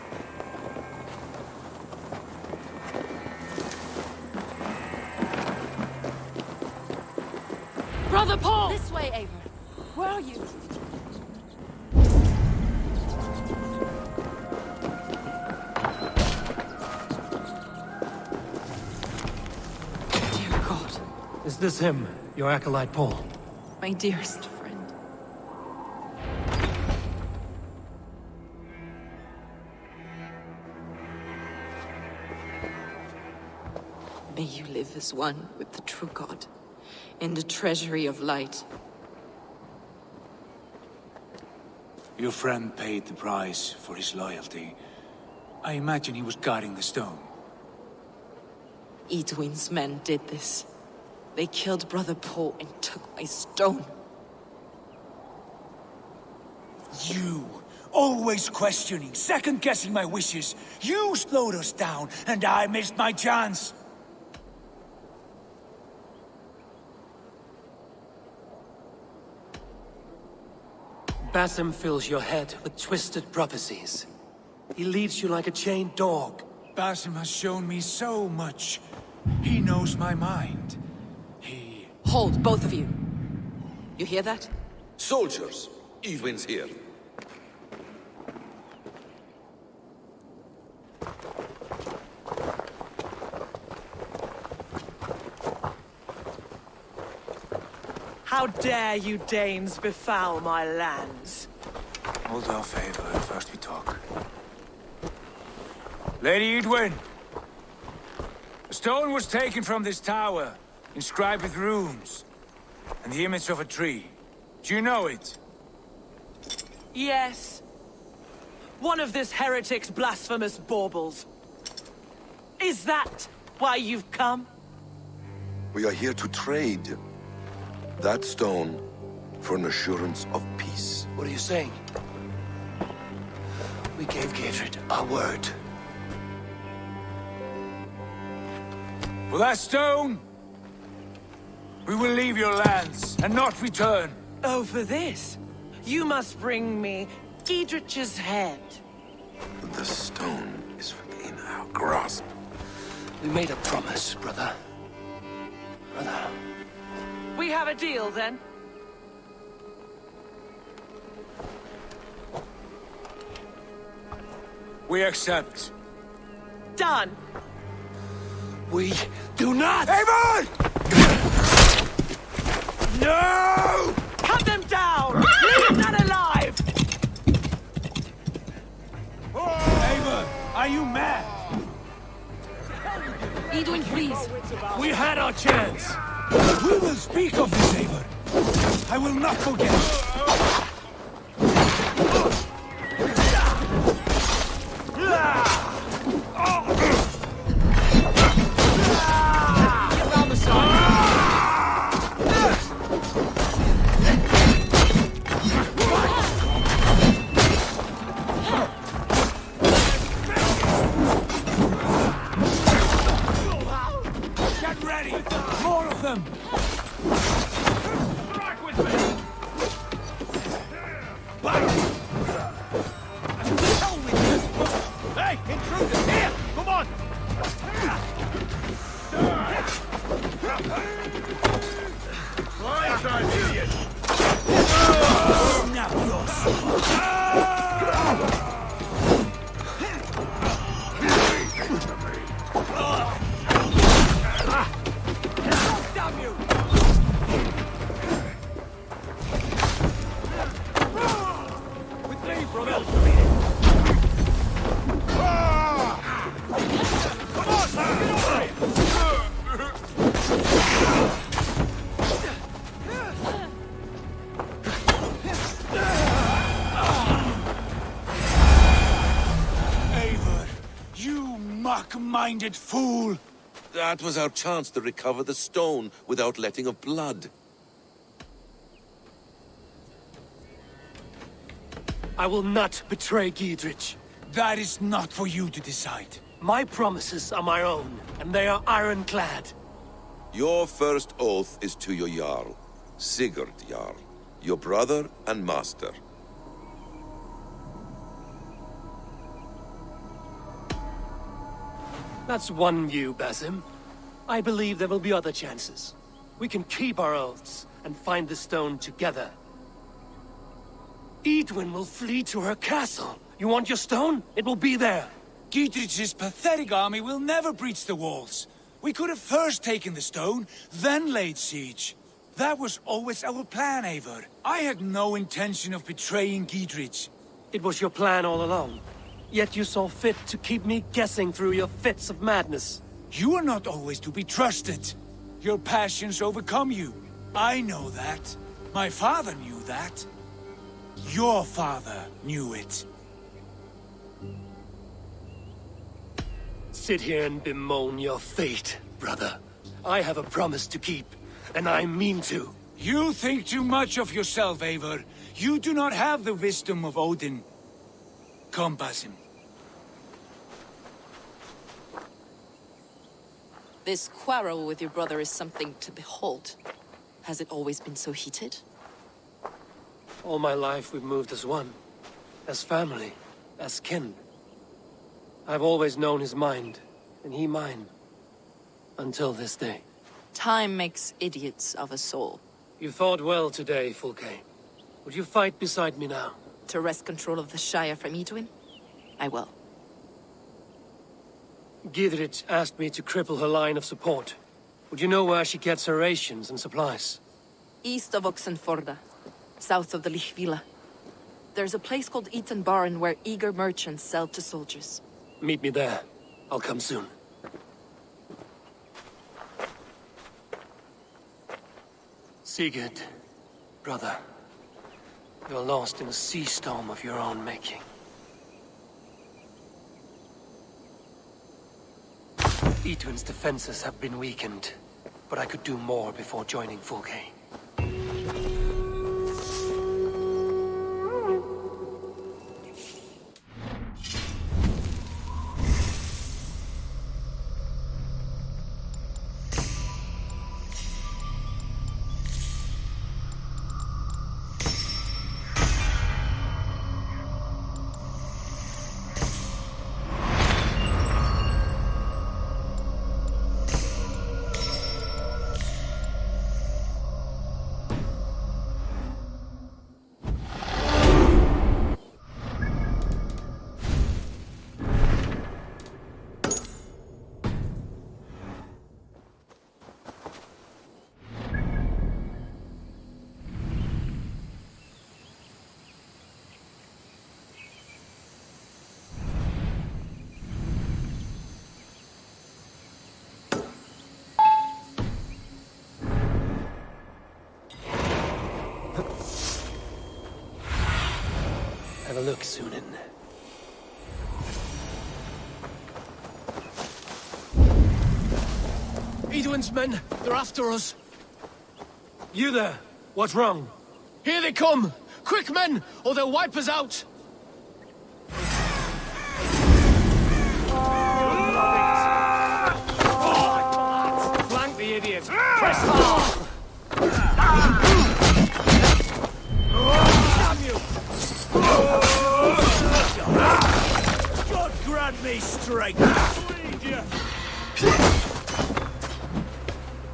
Brother Paul! This way, Eivor. Where are you? Dear God. Is this him, your acolyte Paul? My dearest friend. May you live as one with the true God, in the treasury of light. Your friend paid the price for his loyalty. I imagine he was guarding the stone. Edwin's men did this. They killed Brother Paul and took my stone. You, always questioning, second-guessing my wishes. You slowed us down, and I missed my chance. Basim fills your head with twisted prophecies. He leads you like a chained dog. Basim has shown me so much. He knows my mind. Hold, both of you. You hear that? Soldiers, Edwin's here. How dare you Danes befoul my lands? Hold off, Eivor. First we talk. Lady Edwin! A stone was taken from this tower, inscribed with runes, and the image of a tree. Do you know it? Yes. One of this heretic's blasphemous baubles. Is that why you've come? We are here to trade. That stone for an assurance of peace. What are you saying? We gave Gatred our word. For that stone, we will leave your lands and not return. Oh, for this? You must bring me Giedrich's head. The stone is within our grasp. We made a promise, brother. Brother. We have a deal, then? We accept. Done. We do not! Eivor! No! Cut them down! Leave none alive! Eivor, are you mad? Edwin, please. We had our chance. We will speak of this, Eivor. I will not forget. Get ready! More of them! Strike with me! Hey, intruders! Here! Come on! Right side, idiot! Snap your sword! Damn you! With me, brother! Come on, son! Get over here! Eivor, you mock-minded fool! That was our chance to recover the stone without letting of blood. I will not betray Giedrich. That is not for you to decide. My promises are my own, and they are ironclad. Your first oath is to your Jarl, Sigurd Jarl, your brother and master. That's one view, Basim. I believe there will be other chances. We can keep our oaths and find the stone together. Edwin will flee to her castle. You want your stone? It will be there. Giedrich's pathetic army will never breach the walls. We could have first taken the stone, then laid siege. That was always our plan, Eivor. I had no intention of betraying Giedrich. It was your plan all along. Yet you saw fit to keep me guessing through your fits of madness. You are not always to be trusted. Your passions overcome you. I know that. My father knew that. Your father knew it. Sit here and bemoan your fate, brother. I have a promise to keep, and I mean to. You think too much of yourself, Eivor. You do not have the wisdom of Odin. Come, Basim. This quarrel with your brother is something to behold. Has it always been so heated? All my life we've moved as one. As family. As kin. I've always known his mind, and he mine. Until this day. Time makes idiots of us all. You fought well today, Fulke. Would you fight beside me now? To wrest control of the Shire from Edwin? I will. Gidrit asked me to cripple her line of support. Would you know where she gets her rations and supplies? East of Oxenforda, south of the Lichvila. There's a place called Eaton Barn where eager merchants sell to soldiers. Meet me there. I'll come soon. Sigurd, brother. You're lost in a sea storm of your own making. Edwin's defenses have been weakened, but I could do more before joining Fulke. Have a look, Sunan. Edwin's men, they're after us. You there, what's wrong? Here they come! Quick, men, or they'll wipe us out! Flank the idiots! Press hard! Damn you! God grant me strength!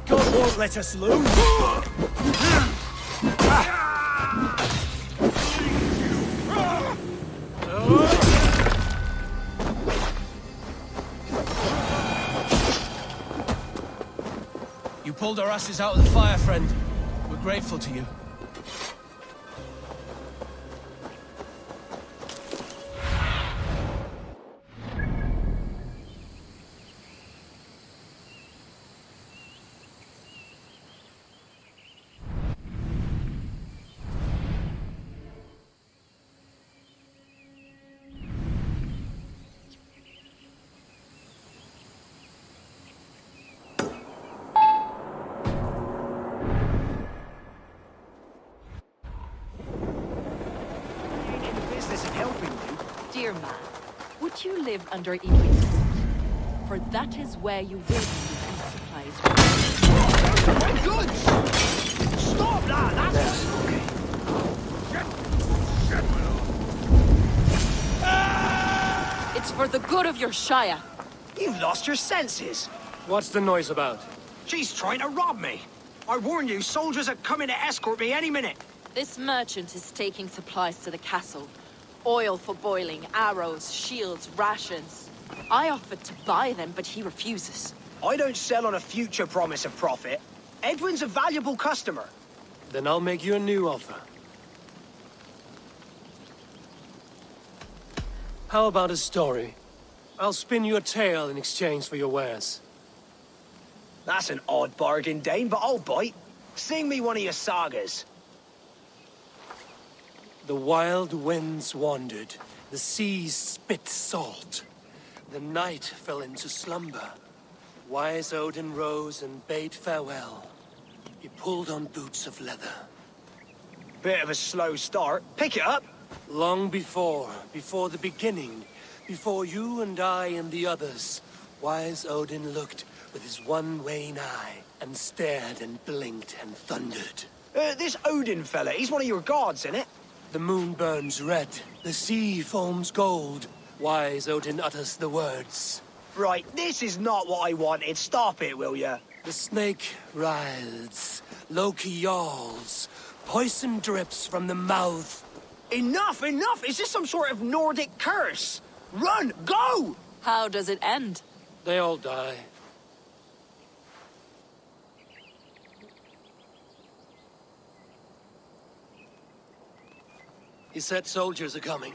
God won't let us lose! You pulled our asses out of the fire, friend. We're grateful to you. Dear man, would you live under Edwin's roof? For that is where you will be with supplies. My goods! Stop, lad! That's okay. It's for the good of your Shire. You've lost your senses. What's the noise about? She's trying to rob me. I warn you, soldiers are coming to escort me any minute. This merchant is taking supplies to the castle. Oil for boiling, arrows, shields, rations. I offered to buy them, but he refuses. I don't sell on a future promise of profit. Edwin's a valuable customer. Then I'll make you a new offer. How about a story? I'll spin you a tale in exchange for your wares. That's an odd bargain, Dane, but I'll bite. Sing me one of your sagas. The wild winds wandered, the seas spit salt. The night fell into slumber. Wise Odin rose and bade farewell. He pulled on boots of leather. Bit of a slow start. Pick it up. Long before the beginning, before you and I and the others, Wise Odin looked with his one wan eye and stared and blinked and thundered. This Odin fella, he's one of your gods, innit? The moon burns red, the sea foams gold. Wise Odin utters the words. Right, this is not what I wanted. Stop it, will ya? The snake writhes, Loki yawls, poison drips from the mouth. Enough, enough! Is this some sort of Nordic curse? Run, go! How does it end? They all die. He said soldiers are coming.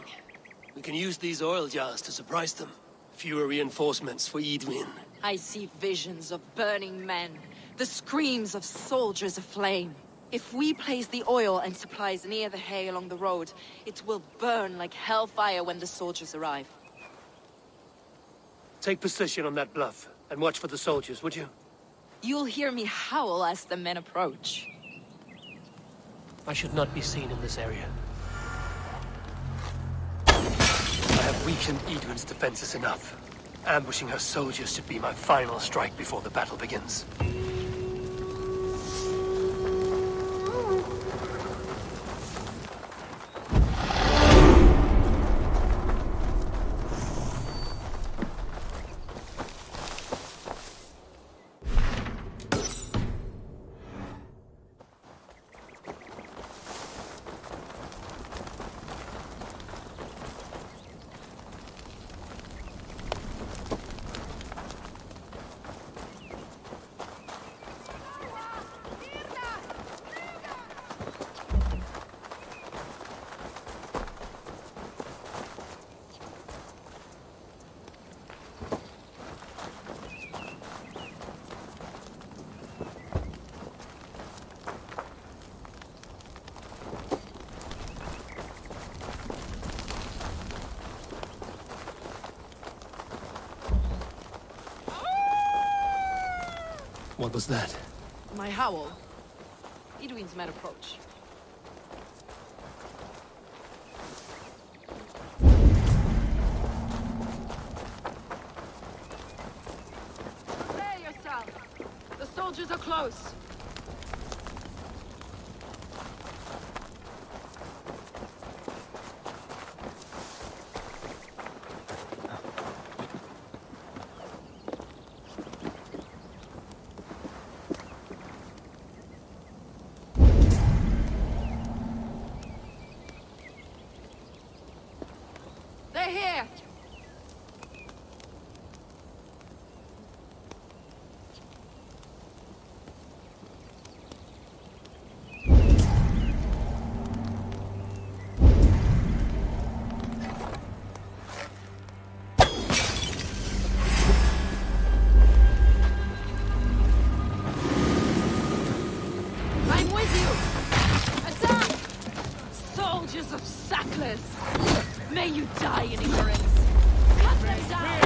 We can use these oil jars to surprise them. Fewer reinforcements for Edwin. I see visions of burning men, the screams of soldiers aflame. If we place the oil and supplies near the hay along the road, it will burn like hellfire when the soldiers arrive. Take position on that bluff, and watch for the soldiers, would you? You'll hear me howl as the men approach. I should not be seen in this area. I have weakened Edwin's defenses enough. Ambushing her soldiers should be my final strike before the battle begins. What was that? My howl. Edwin's men approach. Prepare yourself. The soldiers are close. They're here! I'm with you! Attack! Soldiers of Sackless! May you die in ignorance! Cut them down!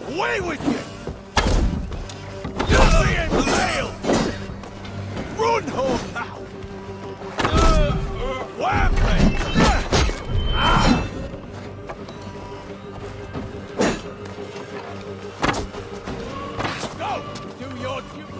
Away with you! You're being failed! Run, home now! Wham me! Go! Do your duty!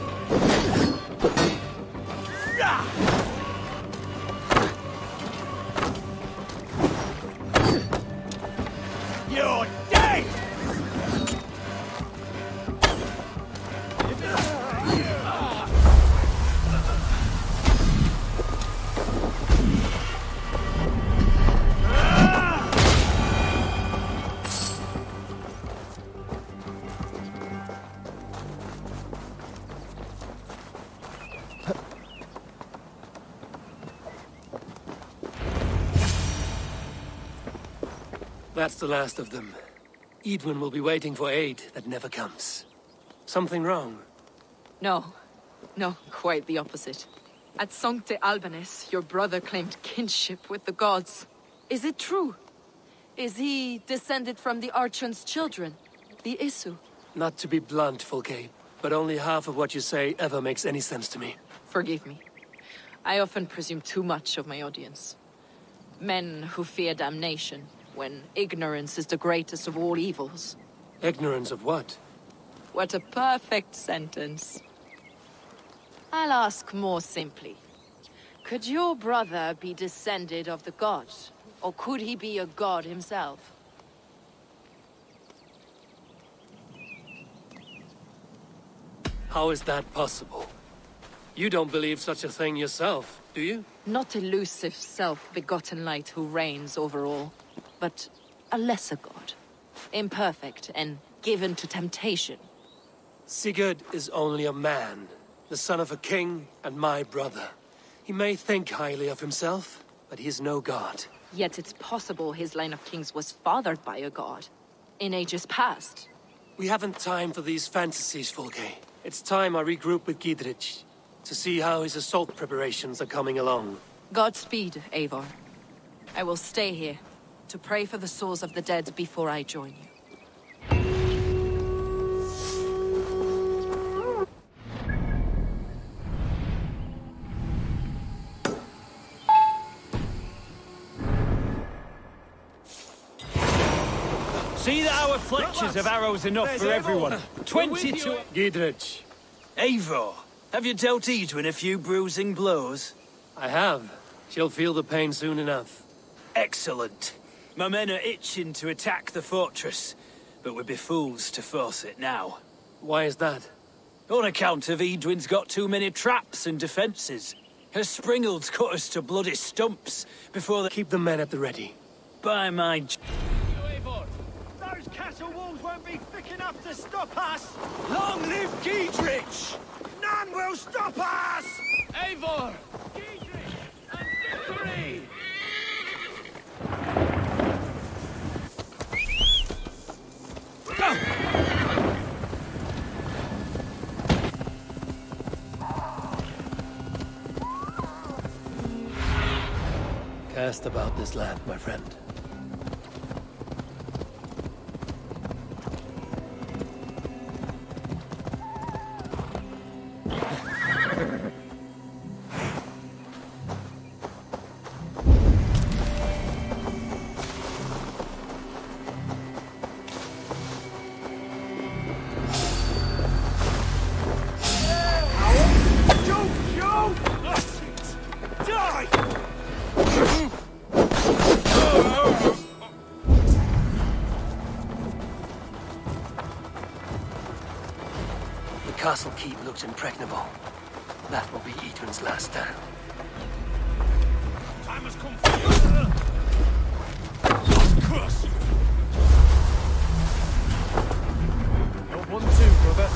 That's the last of them. Edwin will be waiting for aid that never comes. Something wrong? No. No, quite the opposite. At Sancte Albanus, your brother claimed kinship with the gods. Is it true? Is he descended from the Archon's children, the Isu? Not to be blunt, Fulke, but only half of what you say ever makes any sense to me. Forgive me. I often presume too much of my audience. Men who fear damnation, when ignorance is the greatest of all evils. Ignorance of what? What a perfect sentence. I'll ask more simply. Could your brother be descended of the gods? Or could he be a god himself? How is that possible? You don't believe such a thing yourself, do you? Not elusive self-begotten light who reigns over all, but a lesser god. Imperfect and given to temptation. Sigurd is only a man, the son of a king and my brother. He may think highly of himself, but he is no god. Yet it's possible his line of kings was fathered by a god, in ages past. We haven't time for these fantasies, Fulke. It's time I regroup with Giedrich, to see how his assault preparations are coming along. Godspeed, Eivor. I will stay here, to pray for the souls of the dead before I join you. See that our fletchers have arrows enough for everyone. 22... Giedrich. Eivor, have you dealt Edwin a few bruising blows? I have. She'll feel the pain soon enough. Excellent. My men are itching to attack the fortress, but we'd be fools to force it now. Why is that? On account of Edwin's got too many traps and defences. Her springalds cut us to bloody stumps before they... Keep the men at the ready. By my... Those castle walls won't be thick enough to stop us! Long live Giedrich! None will stop us! Eivor! Giedrich! And victory! Go! Cast about this land, my friend. The castle keep looks impregnable. That will be Edwin's last stand. Time has come for you! Cross you! You're 1-2, brother.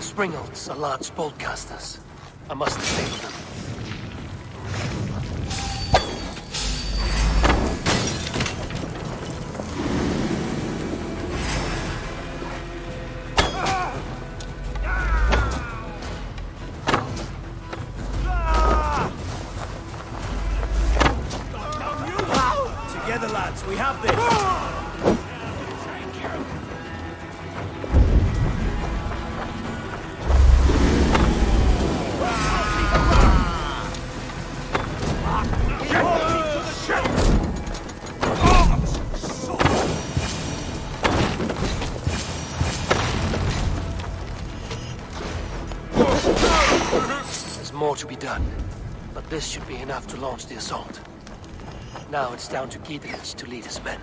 The Springholds are large boltcasters. I must disable them. Together, lads, we have this! There's more to be done, but this should be enough to launch the assault. Now it's down to Giedrich to lead his men.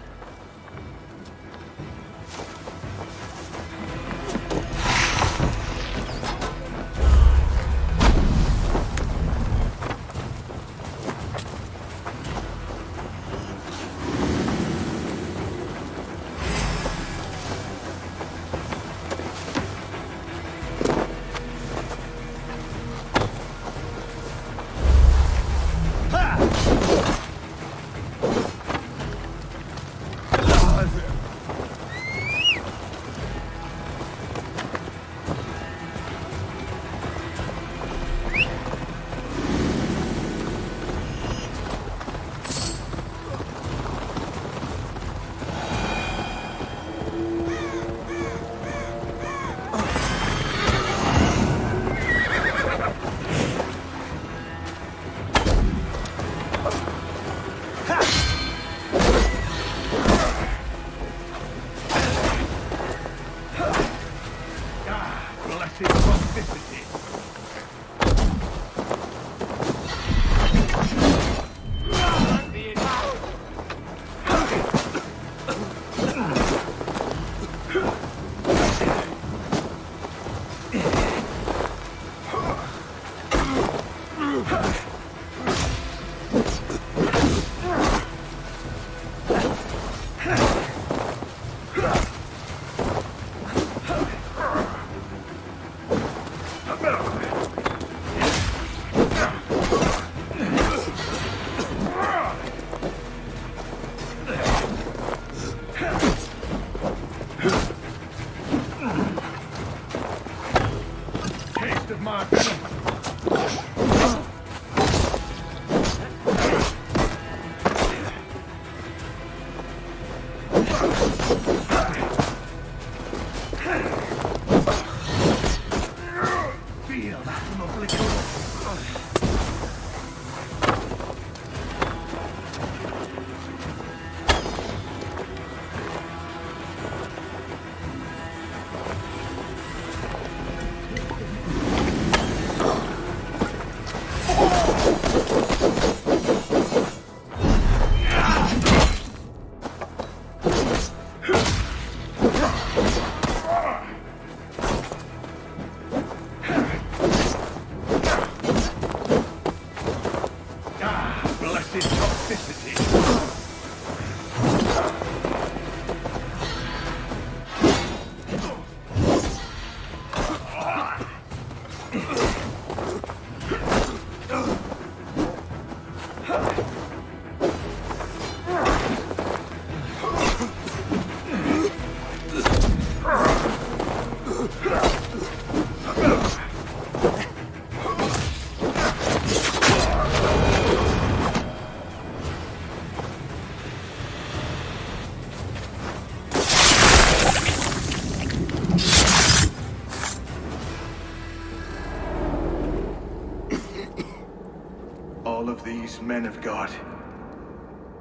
All of these men of God,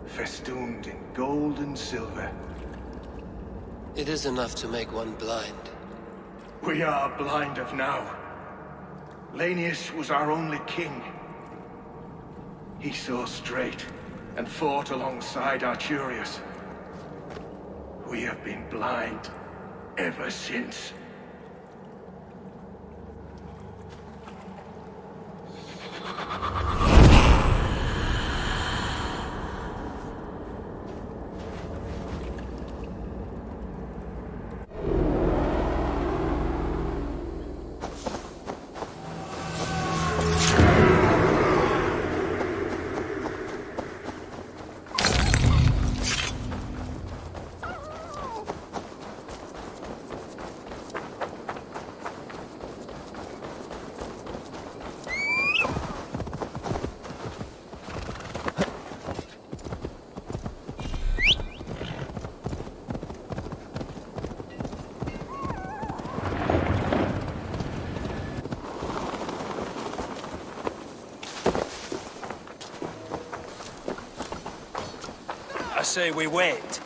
festooned in gold and silver. It is enough to make one blind. We are blind of now. Lanius was our only king. He saw straight and fought alongside Arturius. We have been blind ever since. say we wait.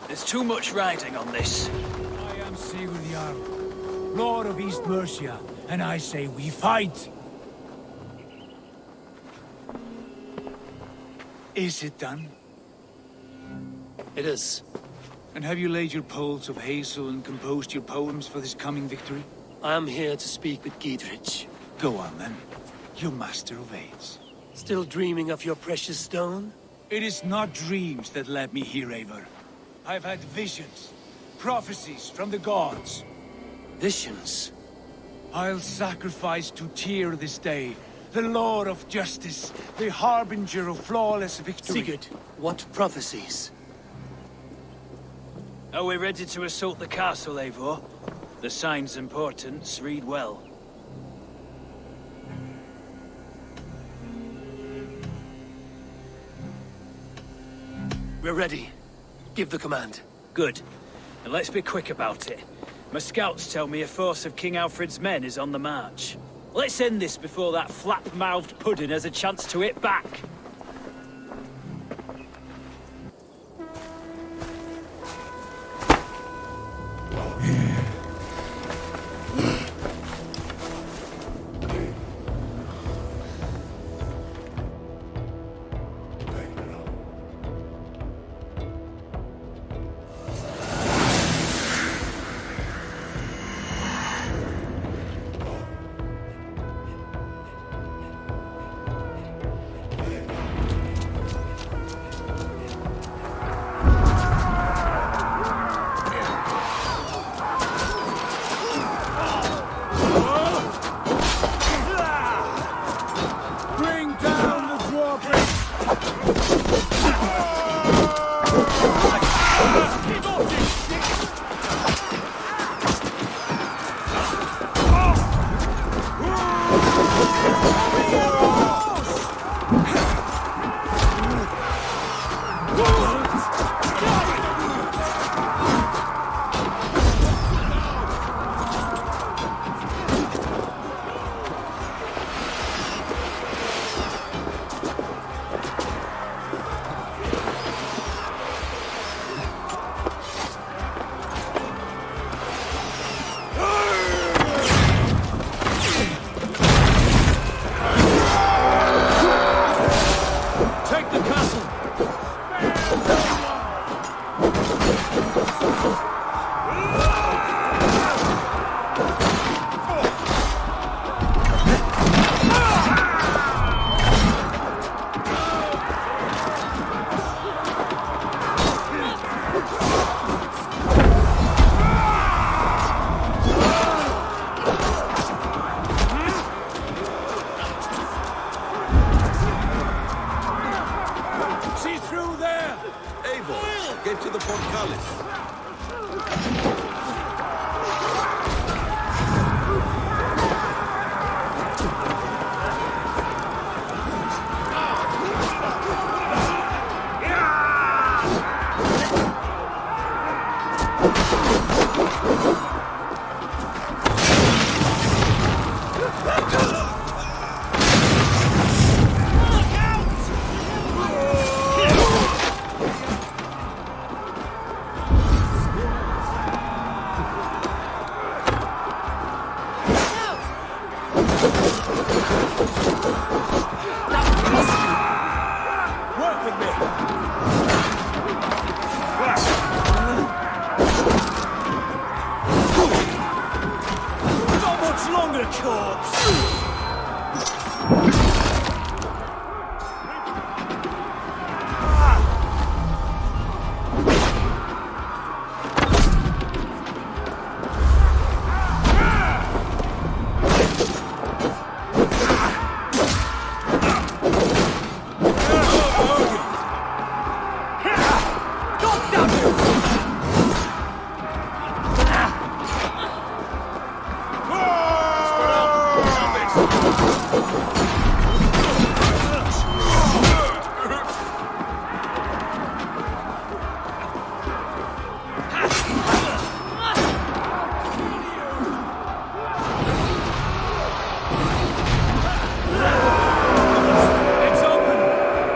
There's too much riding on this. I am Sigurd Jarl, Lord of East Mercia, and I say we fight! Is it done? It is. And have you laid your poles of hazel and composed your poems for this coming victory? I am here to speak with Giedrich. Go on then, you master of aids. Still dreaming of your precious stone? It is not dreams that led me here, Eivor. I've had visions, prophecies from the gods. Visions? I'll sacrifice to Tyr this day, the Lord of Justice, the harbinger of flawless victory. Sigurd, what prophecies? Are we ready to assault the castle, Eivor? The sign's importance, read well. We're ready. Give the command. Good. And let's be quick about it. My scouts tell me a force of King Alfred's men is on the march. Let's end this before that flap-mouthed pudding has a chance to hit back. Get to the portcullis.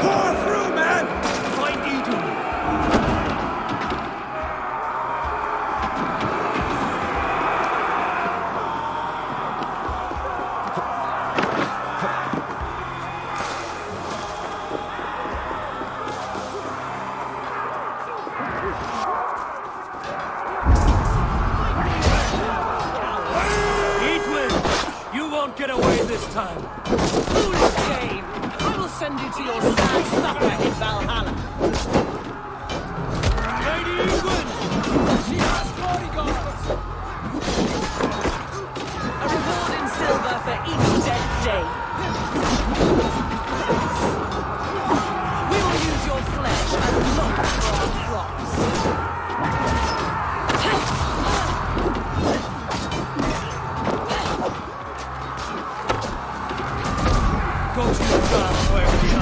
Pour through, man! Fight Edom! this time. Foolish game! I will send you to your sad supper in Valhalla. Lady England! She has bodyguards! A reward in silver for each dead day. We will use your flesh as mulch for our crops. Go to your farm where we are.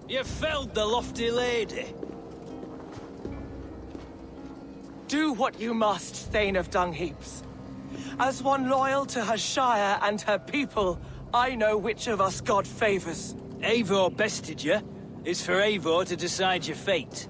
You felled the lofty lady. Do what you must, Thane of Dungheaps. As one loyal to her shire and her people, I know which of us God favors. Eivor bested you. It's for Eivor to decide your fate.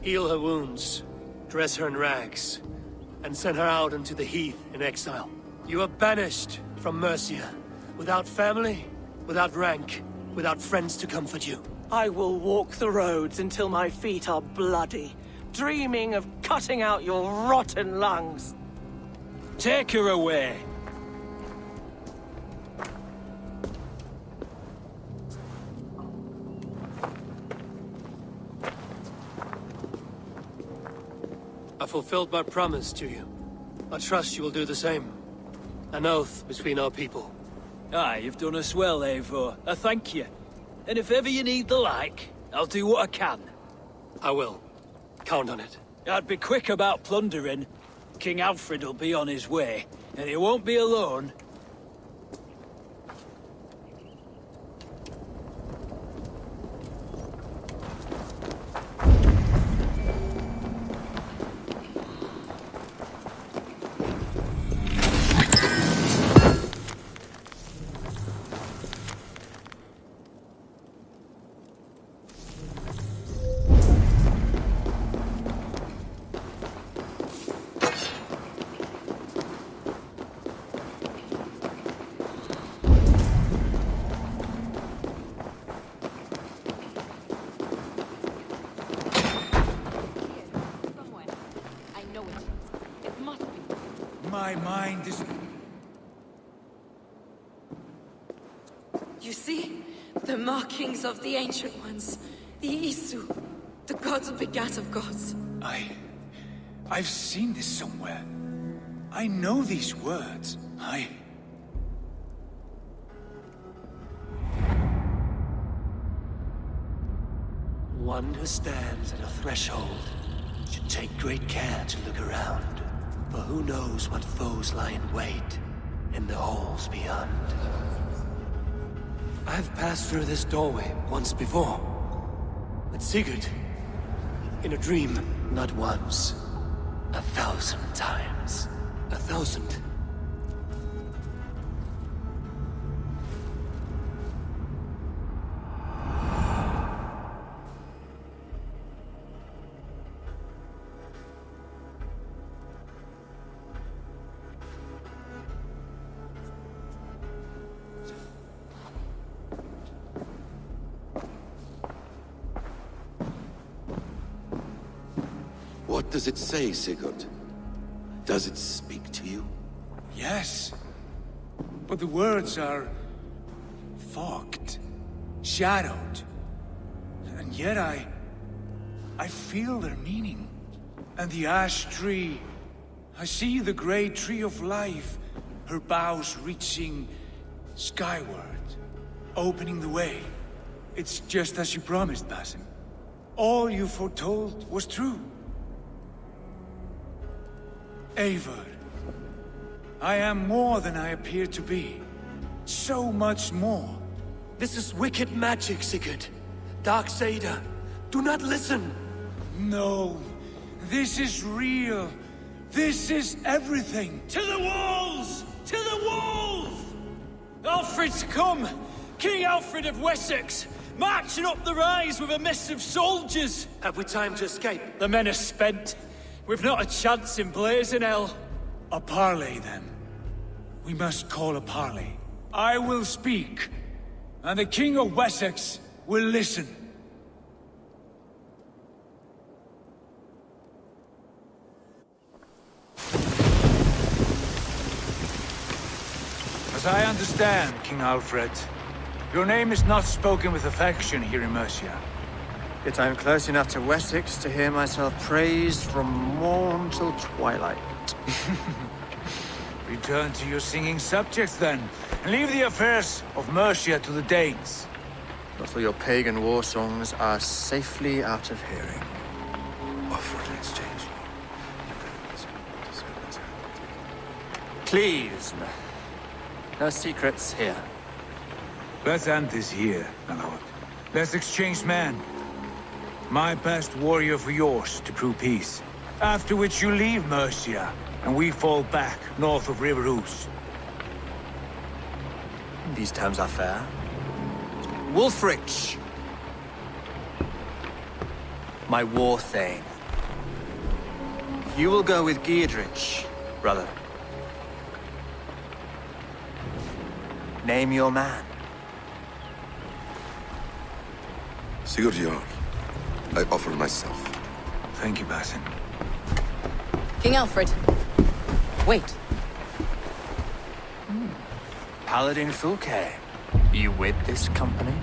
Heal her wounds, dress her in rags, and send her out into the heath in exile. You are banished from Mercia, without family, without rank, without friends to comfort you. I will walk the roads until my feet are bloody, dreaming of cutting out your rotten lungs. Take her away. I fulfilled my promise to you. I trust you will do the same. An oath between our people. Aye, you've done us well, Eivor. I thank you. And if ever you need the like, I'll do what I can. I will. Count on it. I'd be quick about plundering. King Alfred will be on his way, and he won't be alone. My mind is... You see? The markings of the Ancient Ones. The Isu. The gods begat of gods. I've seen this somewhere. I know these words. One who stands at a threshold should take great care to look around, for who knows what foes lie in wait in the halls beyond. I've passed through this doorway once before, with Sigurd, in a dream, not once, 1,000 times. 1,000. What does it say, Sigurd? Does it speak to you? Yes. But the words are... fogged. Shadowed. And yet I feel their meaning. And the ash tree... I see the great tree of life, her boughs reaching skyward, opening the way. It's just as you promised, Basim. All you foretold was true. Eivor, I am more than I appear to be. So much more. This is wicked magic, Sigurd. Darksader, do not listen. No, this is real. This is everything. To the walls! To the walls! Alfred's come! King Alfred of Wessex! Marching up the rise with a mess of soldiers! Have we time to escape? The men are spent. We've not a chance in blazing hell. A parley, then. We must call a parley. I will speak, and the King of Wessex will listen. As I understand, King Alfred, your name is not spoken with affection here in Mercia. Yet I am close enough to Wessex to hear myself praised from morn till twilight. Return to your singing subjects, then, and leave the affairs of Mercia to the Danes. But for your pagan war songs are safely out of hearing. Offer an exchange. Please, no secrets here. Let's end this here, my lord. Let's exchange men. My best warrior for yours to prove peace. After which you leave Mercia, and we fall back north of River Ouse. These terms are fair. Wulfrich! My war thane. You will go with Giedrich, brother. Name your man. Sigurd Jarl, I offer myself. Thank you, Basim. King Alfred. Wait. Paladin Fulke. You with this company?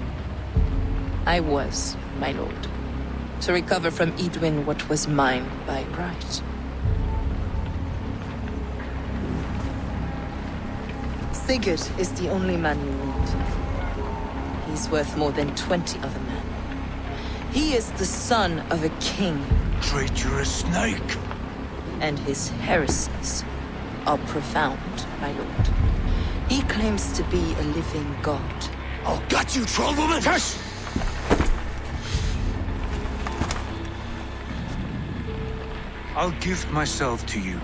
I was, my lord. To recover from Edwin what was mine by right. Sigurd is the only man you need. He's worth more than 20 other men. He is the son of a king. Traitorous snake! And his heresies are profound, my lord. He claims to be a living god. Oh, got you, troll woman! Hush! I'll gift myself to you,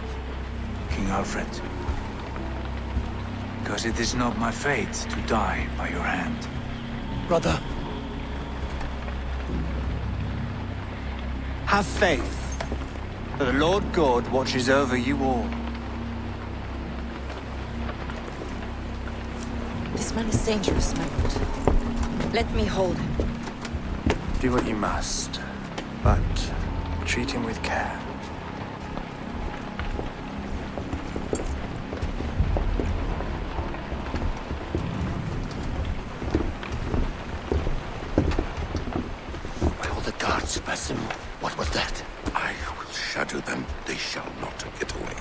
King Alfred. Because it is not my fate to die by your hand. Brother. Have faith that the Lord God watches over you all. This man is dangerous, my lord. Let me hold him. Do what you must, but treat him with care. Basim. What was that? I will shadow them. They shall not get away.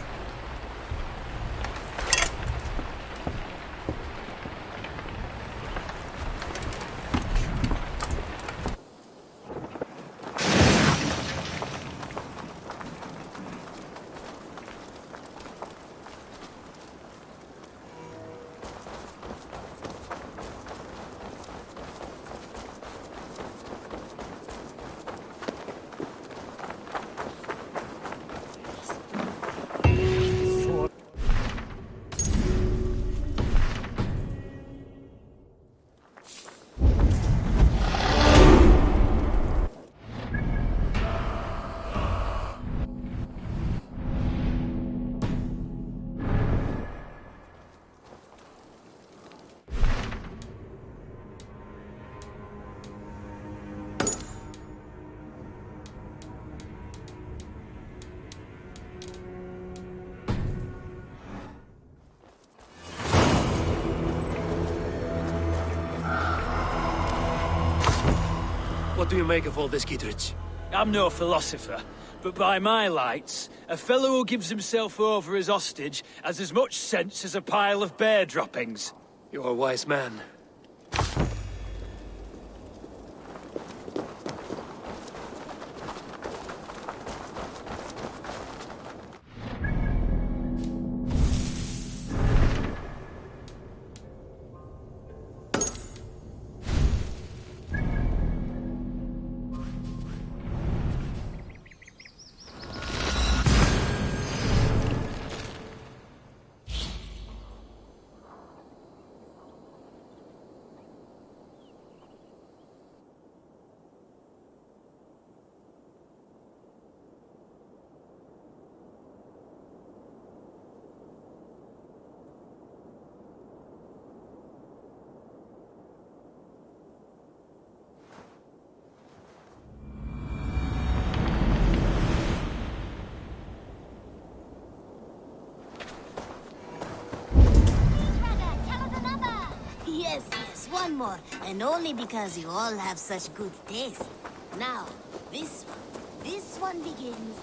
What do you make of all this, Giedrich? I'm no philosopher, but by my lights, a fellow who gives himself over as hostage has as much sense as a pile of bear droppings. You're a wise man. Yes, one more. And only because you all have such good taste. Now, this one begins.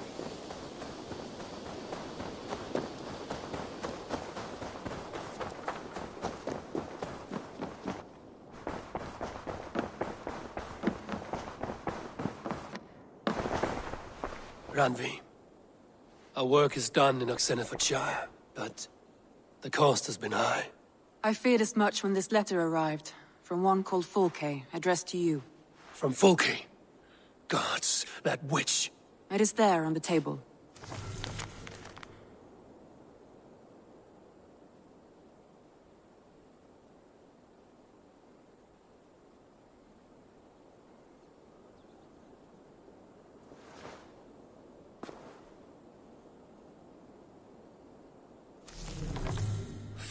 Ranvi, our work is done in Oxenfordshire, but the cost has been high. I feared as much when this letter arrived, from one called Fulke, addressed to you. From Fulke? Gods, that witch! It is there on the table.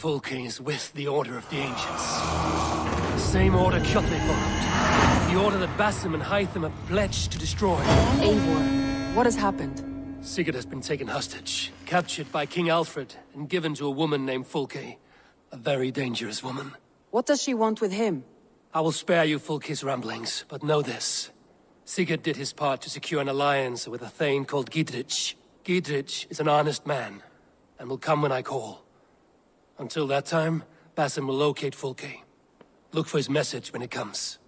Fulke is with the Order of the Ancients. The same order Kjotve followed. The order that Basim and Hytham have pledged to destroy. Eivor, what has happened? Sigurd has been taken hostage, captured by King Alfred, and given to a woman named Fulke. A very dangerous woman. What does she want with him? I will spare you Fulke's ramblings, but know this. Sigurd did his part to secure an alliance with a thane called Giedrich. Giedrich is an honest man, and will come when I call. Until that time, Basim will locate Fulke. Look for his message when it comes.